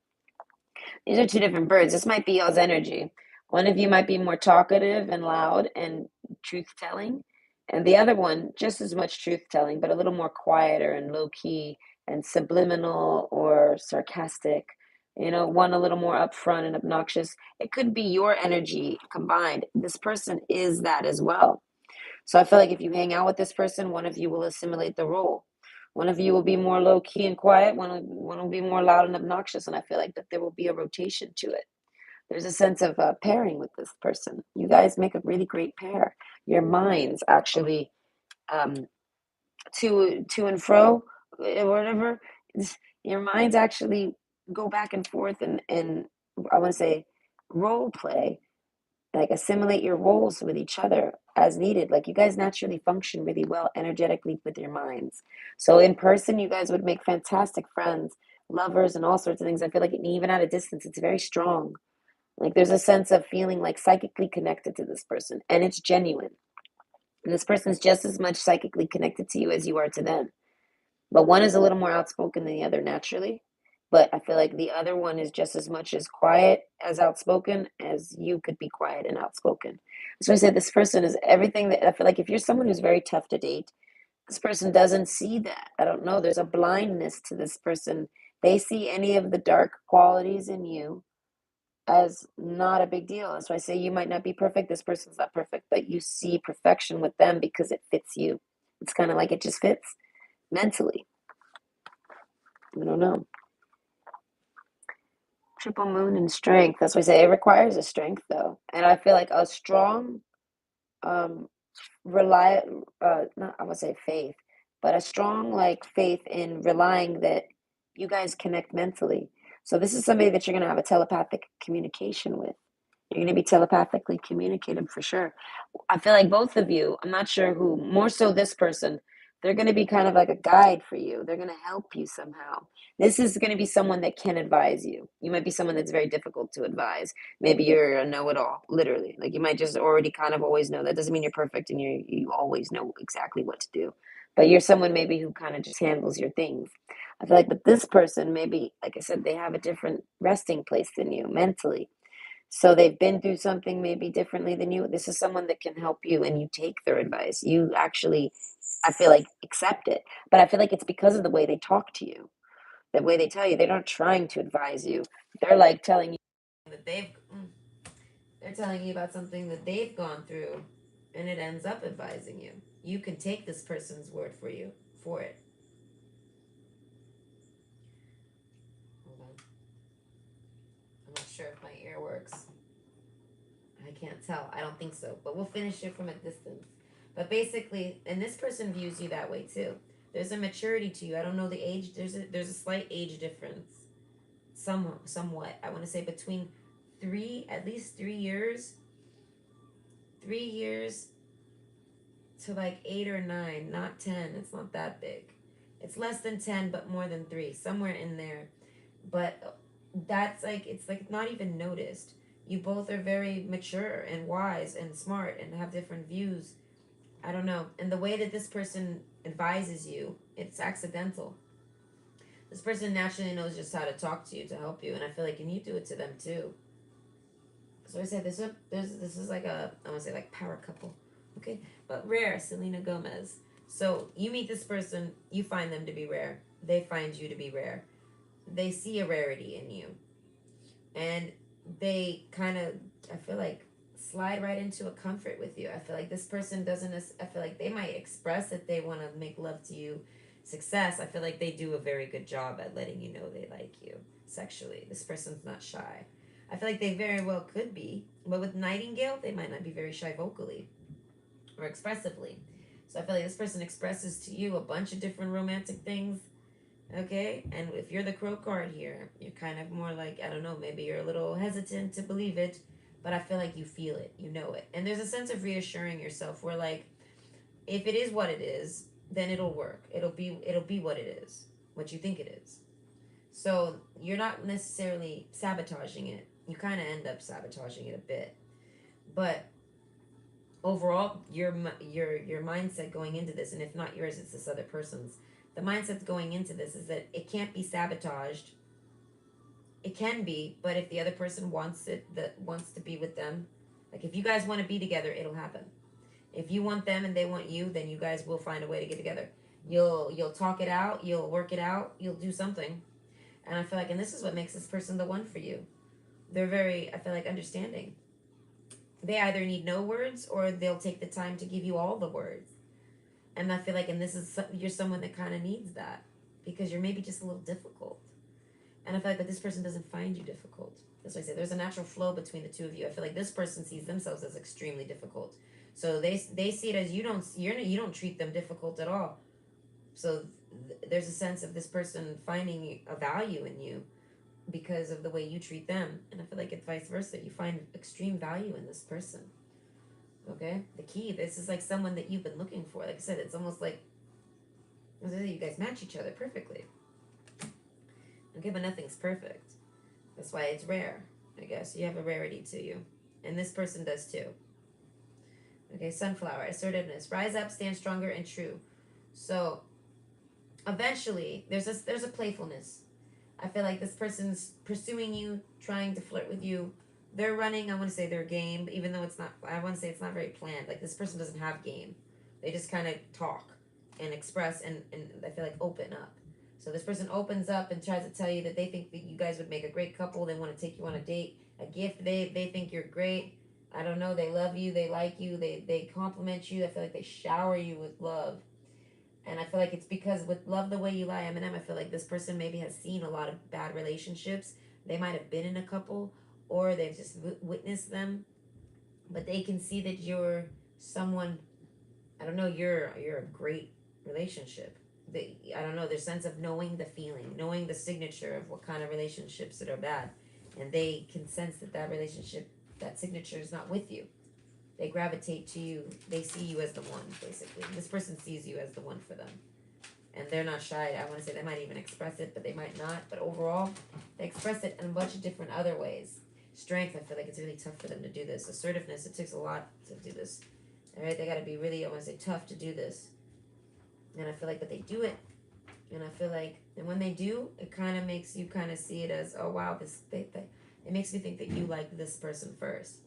These are two different birds. This might be y'all's energy. One of you might be more talkative and loud and truth telling, and the other one just as much truth telling, but a little more quieter and low key and subliminal or sarcastic. One a little more upfront and obnoxious. It could be your energy combined. This person is that as well. So I feel like if you hang out with this person, one of you will assimilate the role. One of you will be more low key and quiet. One will be more loud and obnoxious. And I feel like that there will be a rotation to it. There's a sense of pairing with this person. You guys make a really great pair. Your minds actually, um, to and fro, whatever. Your minds actually go back and forth, and I want to say role play, like assimilate your roles with each other as needed. Like you guys naturally function really well energetically with your minds. So in person, you guys would make fantastic friends, lovers, and all sorts of things. I feel like even at a distance, it's very strong. Like there's a sense of feeling like psychically connected to this person, and it's genuine. And this person's just as much psychically connected to you as you are to them. But one is a little more outspoken than the other naturally. But I feel like the other one is just as much as quiet as outspoken as you could be quiet and outspoken. So I said this person is everything that I feel like if you're someone who's very tough to date, this person doesn't see that. I don't know. There's a blindness to this person. They see any of the dark qualities in you as not a big deal. That's why I say you might not be perfect. This person's not perfect, but you see perfection with them because it fits you. It's kind of like it just fits mentally. I don't know. Triple moon and strength. That's why I say it requires a strength though. And I feel like a strong um rely not I would say faith, but a strong like faith in relying that you guys connect mentally. So this is somebody that you're gonna have a telepathic communication with. You're gonna be telepathically communicative for sure. I feel like both of you, I'm not sure who, more so this person, they're going to be kind of like a guide for you. They're going to help you somehow. This is going to be someone that can advise you. You might be someone that's very difficult to advise. Maybe you're a know-it-all, literally. Like you might just already kind of always know. That doesn't mean you're perfect and you always know exactly what to do. But you're someone maybe who kind of just handles your things. I feel like with this person, maybe, like I said, they have a different resting place than you mentally, so they've been through something maybe differently than you. This is someone that can help you and you take their advice. You actually, I feel like, accept it. But I feel like it's because of the way they talk to you, the way they tell you. They're not trying to advise you. They're like telling you that they're telling you about something that they've gone through and it ends up advising you. You can take this person's word for it. Hold on. I'm not sure if my ear works. I can't tell. I don't think so. But we'll finish it from a distance. But basically, and this person views you that way too. There's a maturity to you. I don't know the age. There's a slight age difference. Somewhat. I want to say between at least 3 years, 3 years to like 8 or 9, not 10. It's not that big. It's less than 10, but more than 3, somewhere in there. But that's like it's like not even noticed. You both are very mature and wise and smart and have different views. I don't know. And the way that this person advises you, it's accidental. This person naturally knows just how to talk to you to help you, and I feel like and you do it to them too. So I said this is like I want to say like power couple, okay, but rare. Selena Gomez. So you meet this person, you find them to be rare. They find you to be rare. They see a rarity in you, and they kind of I feel like slide right into a comfort with you. I feel like this person doesn't. I feel like they might express that they want to make love to you, success. I feel like they do a very good job at letting you know they like you sexually. This person's not shy. I feel like they very well could be, but with Nightingale, they might not be very shy vocally or expressively. So I feel like this person expresses to you a bunch of different romantic things, Okay, and if you're the crow card here, you're kind of more like, I don't know, maybe you're a little hesitant to believe it, but I feel like you feel it, you know it. And there's a sense of reassuring yourself where like if it is what it is, then it'll work. It'll be what it is, what you think it is. So you're not necessarily sabotaging it. You kind of end up sabotaging it a bit, but overall, your mindset going into this, and if not yours, it's this other person's. The mindset going into this is that it can't be sabotaged. It can be, but if the other person wants it, that wants to be with them, like if you guys want to be together, it'll happen. If you want them and they want you, then you guys will find a way to get together. You'll talk it out, you'll work it out, you'll do something. And I feel like, and this is what makes this person the one for you. They're very, I feel like, understanding. They either need no words or they'll take the time to give you all the words. And I feel like, and this is, you're someone that kind of needs that because you're maybe just a little difficult. And I feel like, but this person doesn't find you difficult. That's why I say there's a natural flow between the two of you. I feel like this person sees themselves as extremely difficult, so they see it as you don't treat them difficult at all. So there's a sense of this person finding a value in you because of the way you treat them, and I feel like it's vice versa. You find extreme value in this person. Okay, the key. This is like someone that you've been looking for. Like I said, it's almost like you guys match each other perfectly. Okay, but nothing's perfect. That's why it's rare. I guess you have a rarity to you, and this person does too. Okay, sunflower, assertiveness, rise up, stand stronger and true. So eventually, there's a playfulness. I feel like this person's pursuing you, trying to flirt with you. They're running. I want to say their game, even though it's not. I want to say it's not very planned. Like this person doesn't have game. They just kind of talk and express and I feel like open up. So this person opens up and tries to tell you that they think that you guys would make a great couple. They want to take you on a date, a gift. They think you're great. I don't know. They love you. They like you. They compliment you. I feel like they shower you with love. And I feel like it's because with Love the Way You Lie, Eminem, I feel like this person maybe has seen a lot of bad relationships. They might have been in a couple or they've just witnessed them, but they can see that you're someone, I don't know, you're a great relationship. I don't know, their sense of knowing the feeling, knowing the signature of what kind of relationships that are bad. And they can sense that that relationship, that signature is not with you. They gravitate to you. They see you as the one, basically. This person sees you as the one for them, and they're not shy. I want to say they might even express it, but they might not. But overall, they express it in a bunch of different other ways. Strength, I feel like it's really tough for them to do this. Assertiveness, it takes a lot to do this. All right, they got to be really, I want to say, tough to do this. And I feel like, but they do it. And I feel like, and when they do, it kind of makes you kind of see it as, oh wow, it makes me think that you like this person first.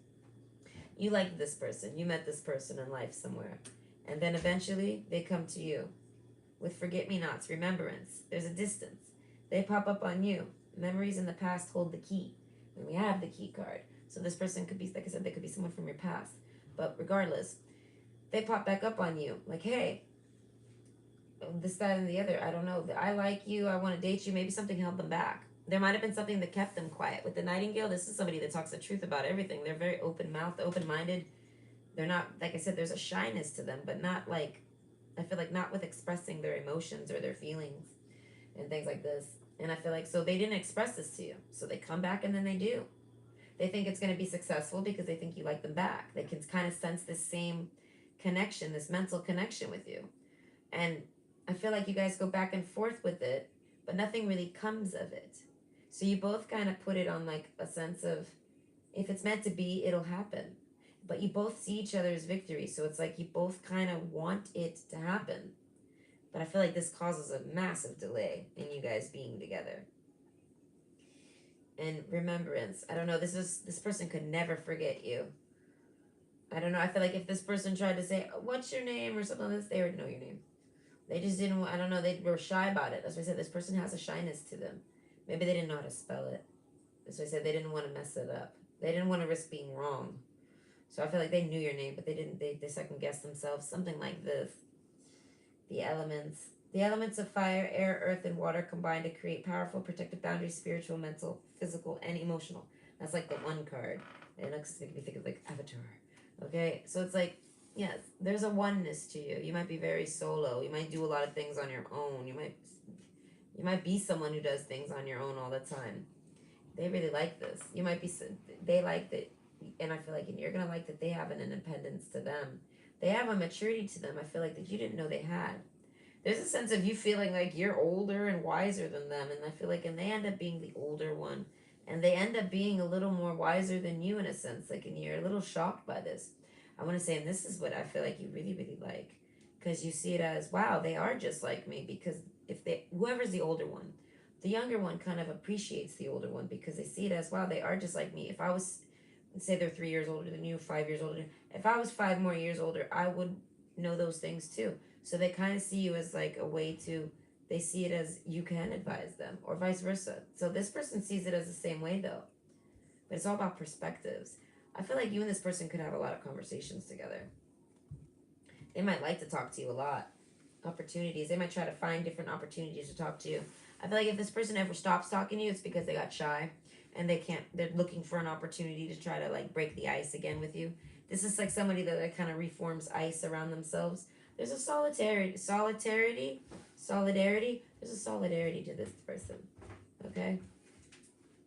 You like this person. You met this person in life somewhere. And then eventually they come to you with forget me nots, remembrance. There's a distance. They pop up on you. Memories in the past hold the key. And we have the key card. So this person could be, like I said, they could be someone from your past. But regardless, they pop back up on you. Like, hey, this, that, and the other. I don't know. I like you. I want to date you. Maybe something held them back. There might have been something that kept them quiet. With the Nightingale, this is somebody that talks the truth about everything. They're very open mouthed, open minded. They're not, like I said, there's a shyness to them, but not like, I feel like not with expressing their emotions or their feelings and things like this. And I feel like, so they didn't express this to you. So they come back and then they do. They think it's going to be successful because they think you like them back. They can kind of sense this same connection, this mental connection with you. And I feel like you guys go back and forth with it, but nothing really comes of it. So you both kind of put it on like a sense of if it's meant to be, it'll happen. But you both see each other's victory, so it's like you both kind of want it to happen. But I feel like this causes a massive delay in you guys being together. And remembrance. I don't know, this person could never forget you. I don't know. I feel like if this person tried to say, "What's your name?" or something like this, they already know your name. They just didn't. I don't know. They were shy about it. That's why I said this person has a shyness to them. Maybe they didn't know how to spell it. That's why I said they didn't want to mess it up. They didn't want to risk being wrong. So I feel like they knew your name, but they didn't. They second guessed themselves. Something like this. The elements. The elements of fire, air, earth, and water combine to create powerful protective boundaries, spiritual, mental, physical, and emotional. That's like the one card. It looks making me think of like Avatar. Okay, so it's like, yes, there's a oneness to you. You might be very solo. You might do a lot of things on your own. You might be someone who does things on your own all the time. They really like this. You might be, they like that, and I feel like, and you're gonna like that they have an independence to them. They have a maturity to them. I feel like that you didn't know they had. There's a sense of you feeling like you're older and wiser than them, and I feel like, and they end up being the older one, and they end up being a little more wiser than you in a sense, like, and you're a little shocked by this. I want to say, and this is what I feel like you really, really like, because you see it as, wow, they are just like me. Because if they, whoever's the older one, the younger one kind of appreciates the older one because they see it as, wow, they are just like me. If I was, say they're 3 years older than you, 5 years older, if I was 5 more years older, I would know those things too. So they kind of see you as like a way to, they see it as you can advise them or vice versa. So this person sees it as the same way though. But it's all about perspectives. I feel like you and this person could have a lot of conversations together. They might like to talk to you a lot. Opportunities. They might try to find different opportunities to talk to you. I feel like if this person ever stops talking to you, it's because they got shy and they can't, they're looking for an opportunity to try to like break the ice again with you. This is like somebody that like, kind of reforms ice around themselves. There's a solidarity. There's a solidarity to this person. Okay?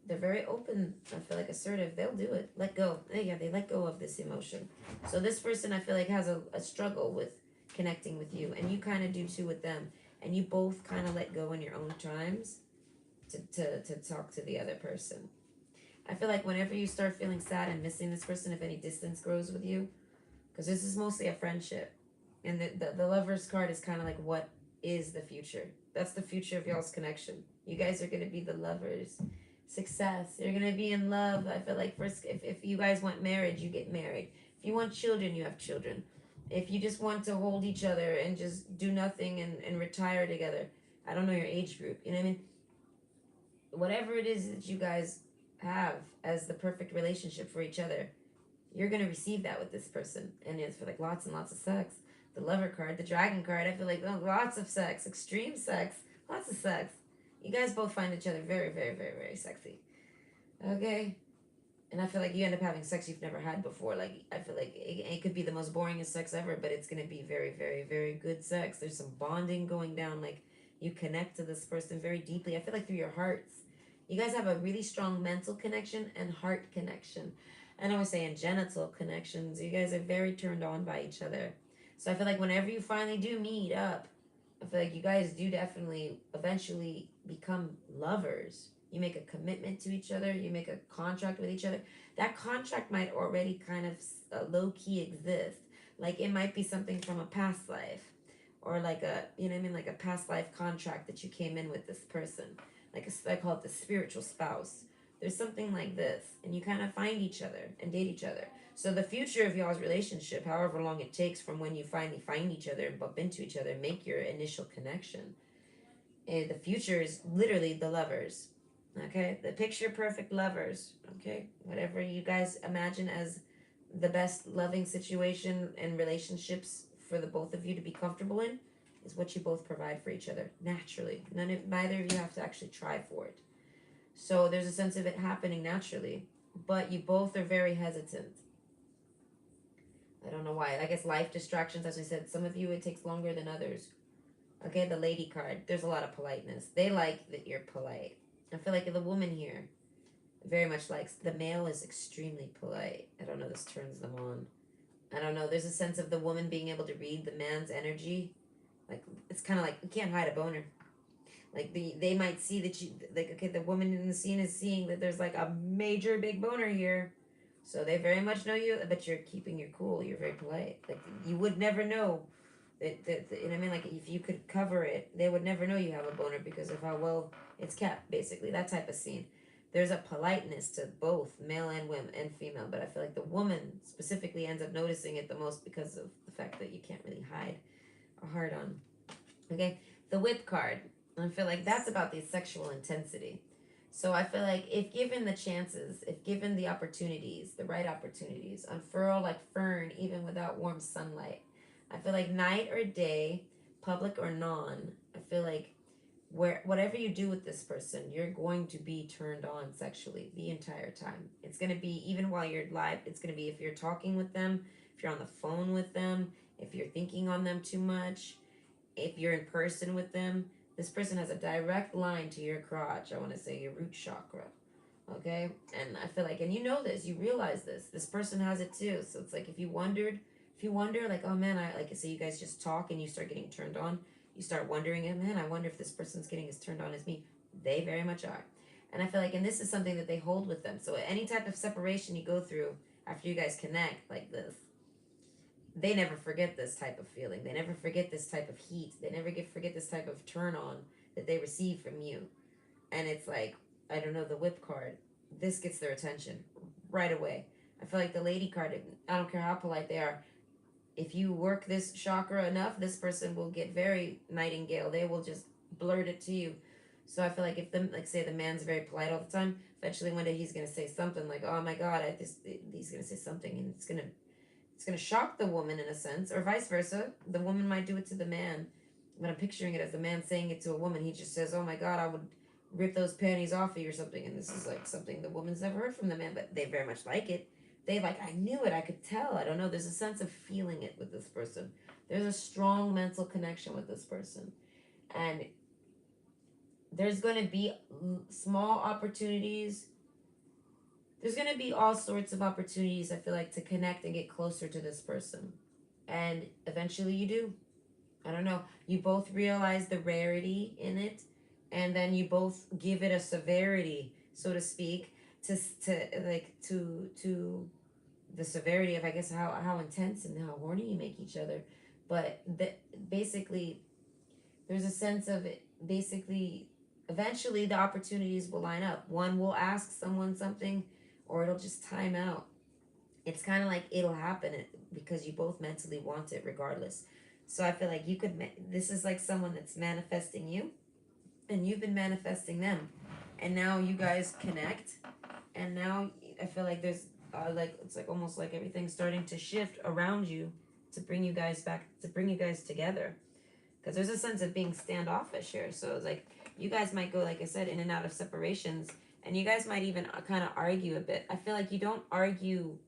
They're very open. I feel like assertive. They'll do it. Let go. Yeah, they let go of this emotion. So this person, I feel like, has a struggle with connecting with you, and you kind of do too with them. And you both kind of let go in your own times to talk to the other person. I feel like whenever you start feeling sad and missing this person, if any distance grows with you, because this is mostly a friendship, and the lover's card is kind of like, what is the future? That's the future of y'all's connection. You guys are going to be the lovers. Success. You're going to be in love. I feel like first, if you guys want marriage, you get married. If you want children, you have children. If you just want to hold each other and just do nothing and retire together, I don't know your age group. You know what I mean? Whatever it is that you guys have as the perfect relationship for each other, you're gonna receive that with this person, and it's for like lots and lots of sex. The lover card, the dragon card, I feel like, oh, lots of sex, extreme sex, lots of sex. You guys both find each other very, very, very, very sexy. Okay, and I feel like you end up having sex you've never had before. Like I feel like it could be the most boringest sex ever, but it's gonna be very, very, very good sex. There's some bonding going down. Like you connect to this person very deeply. I feel like through your hearts. You guys have a really strong mental connection and heart connection. And I was saying genital connections. You guys are very turned on by each other. So I feel like whenever you finally do meet up, I feel like you guys do definitely eventually become lovers. You make a commitment to each other. You make a contract with each other. That contract might already kind of low key exist. Like it might be something from a past life, or like a, you know what I mean, like a past life contract that you came in with this person. Like I call it the spiritual spouse. There's something like this, and you kind of find each other and date each other. So the future of y'all's relationship, however long it takes from when you finally find each other and bump into each other, make your initial connection, and the future is literally the lovers. Okay, the picture perfect lovers. Okay, whatever you guys imagine as the best loving situation and relationships for the both of you to be comfortable in is what you both provide for each other naturally. Neither of you have to actually try for it. So there's a sense of it happening naturally, but you both are very hesitant. I don't know why. I guess life distractions, as I said, some of you it takes longer than others. Okay, the lady card. There's a lot of politeness. They like that you're polite. I feel like the woman here very much likes the male is extremely polite. I don't know, this turns them on. I don't know. There's a sense of the woman being able to read the man's energy. Like it's kind of like you can't hide a boner. Like they might see that you like okay the woman in the scene is seeing that there's like a major big boner here, so they very much know you, but you're keeping your cool. You're very polite. Like you would never know that you know what I mean. Like if you could cover it, they would never know you have a boner because of how well it's kept. Basically, that type of scene. There's a politeness to both male and women and female, but I feel like the woman specifically ends up noticing it the most because of the fact that you can't really hide a hard on. Okay, the whip card. I feel like that's about the sexual intensity. So I feel like if given the chances, if given the opportunities, the right opportunities, unfurl like fern even without warm sunlight. I feel like night or day, public or non, I feel like where whatever you do with this person, you're going to be turned on sexually the entire time. It's going to be even while you're live, it's going to be if you're talking with them, if you're on the phone with them, if you're thinking on them too much, if you're in person with them, This person has a direct line to your crotch. I want to say your root chakra. Okay? And I feel like, and you know this, you realize this. This person has it too. So it's like if you wonder, like, oh man, I like I say you guys just talk and you start getting turned on, you start wondering, oh man, I wonder if this person's getting as turned on as me. They very much are. And I feel like, and this is something that they hold with them. So any type of separation you go through after you guys connect like this, they never forget this type of feeling. They never forget this type of heat. They never forget this type of turn on that they receive from you. And it's like, I don't know, the whip card. This gets their attention right away. I feel like the lady card, I don't care how polite they are, if you work this chakra enough, this person will get very nightingale. They will just blurt it to you. So I feel like if them, like say the man's very polite all the time, eventually one day he's gonna say something like, "Oh my God, he's gonna say something, and it's gonna shock the woman in a sense, or vice versa. The woman might do it to the man, but I'm picturing it as the man saying it to a woman. He just says, "Oh my God, I would rip those panties off of you," or something. And this is like something the woman's never heard from the man, but they very much like it. They like, I knew it, I could tell. I don't know. There's a sense of feeling it with this person. There's a strong mental connection with this person, and there's going to be small opportunities. There's going to be all sorts of opportunities, I feel like, to connect and get closer to this person. And eventually you do. I don't know. You both realize the rarity in it, and then you both give it a severity, so to speak, to the severity of, I guess, how intense and how horny you make each other. But basically, there's a sense of it. Basically, eventually the opportunities will line up. One will ask someone something, or it'll just time out. It's kind of like it'll happen because you both mentally want it regardless. So I feel like you could this is like someone that's manifesting you, and you've been manifesting them, and now you guys connect, and now I feel like there's like it's like almost like everything's starting to shift around you to bring you guys back, to bring you guys together, because there's a sense of being standoffish here. So it's like you guys might go, like I said, in and out of separations, and you guys might even kind of argue a bit. I feel like you don't argue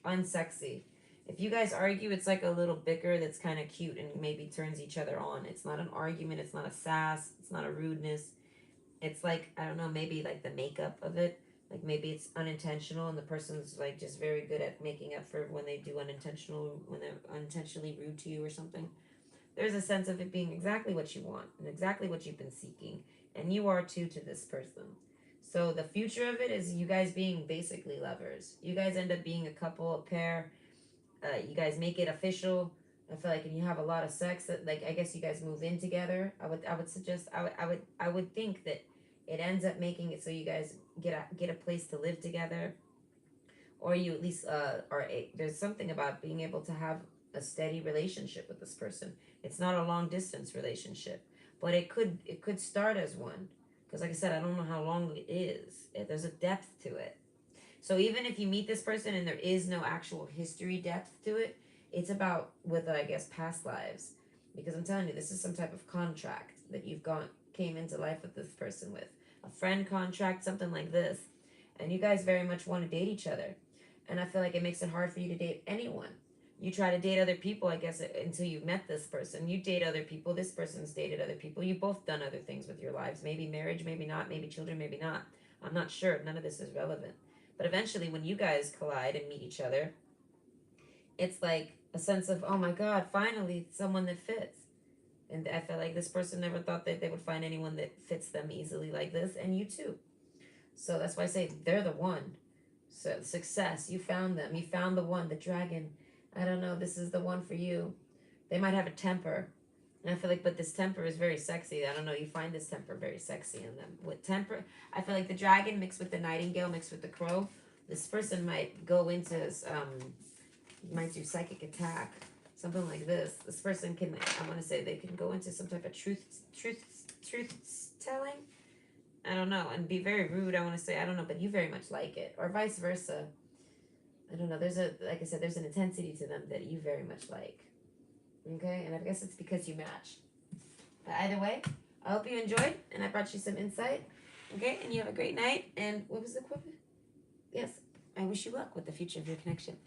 unsexy. If you guys argue, it's like a little bicker that's kind of cute and maybe turns each other on. It's not an argument, it's not a sass, it's not a rudeness. It's like, I don't know, maybe like the makeup of it. Like maybe it's unintentional and the person's like just very good at making up for when they do when they're unintentionally rude to you or something. There's a sense of it being exactly what you want and exactly what you've been seeking. And you are too to this person. So the future of it is you guys being basically lovers. You guys end up being a couple, a pair. You guys make it official. I feel like, and you have a lot of sex. That, like, I guess you guys move in together. I would suggest. I would think that it ends up making it so you guys get a place to live together, or you at least there's something about being able to have a steady relationship with this person. It's not a long distance relationship, but it could start as one, because like I said, I don't know how long it is. There's a depth to it. So even if you meet this person and there is no actual history depth to it, it's about with, I guess, past lives, because I'm telling you, this is some type of contract that you've came into life with this person with, a friend contract, something like this, and you guys very much want to date each other. And I feel like it makes it hard for you to date anyone. You try to date other people, I guess, until you met this person. You date other people. This person's dated other people. You've both done other things with your lives. Maybe marriage, maybe not. Maybe children, maybe not. I'm not sure. None of this is relevant. But eventually, when you guys collide and meet each other, it's like a sense of, oh my God, finally, someone that fits. And I feel like this person never thought that they would find anyone that fits them easily like this, and you too. So that's why I say they're the one. So success, you found them. You found the one, the dragon. I don't know, this is the one for you. They might have a temper. And I feel like, but this temper is very sexy. I don't know, you find this temper very sexy in them. With temper, I feel like the dragon mixed with the nightingale, mixed with the crow, this person might go into, might do psychic attack, something like this. This person can, I want to say, they can go into some type of truth telling. I don't know, and be very rude. I want to say, I don't know, but you very much like it, or vice versa. I don't know. Like I said, there's an intensity to them that you very much like. Okay, and I guess it's because you match. But either way, I hope you enjoyed, and I brought you some insight. Okay, and you have a great night. And what was the quote? Yes, I wish you luck with the future of your connection.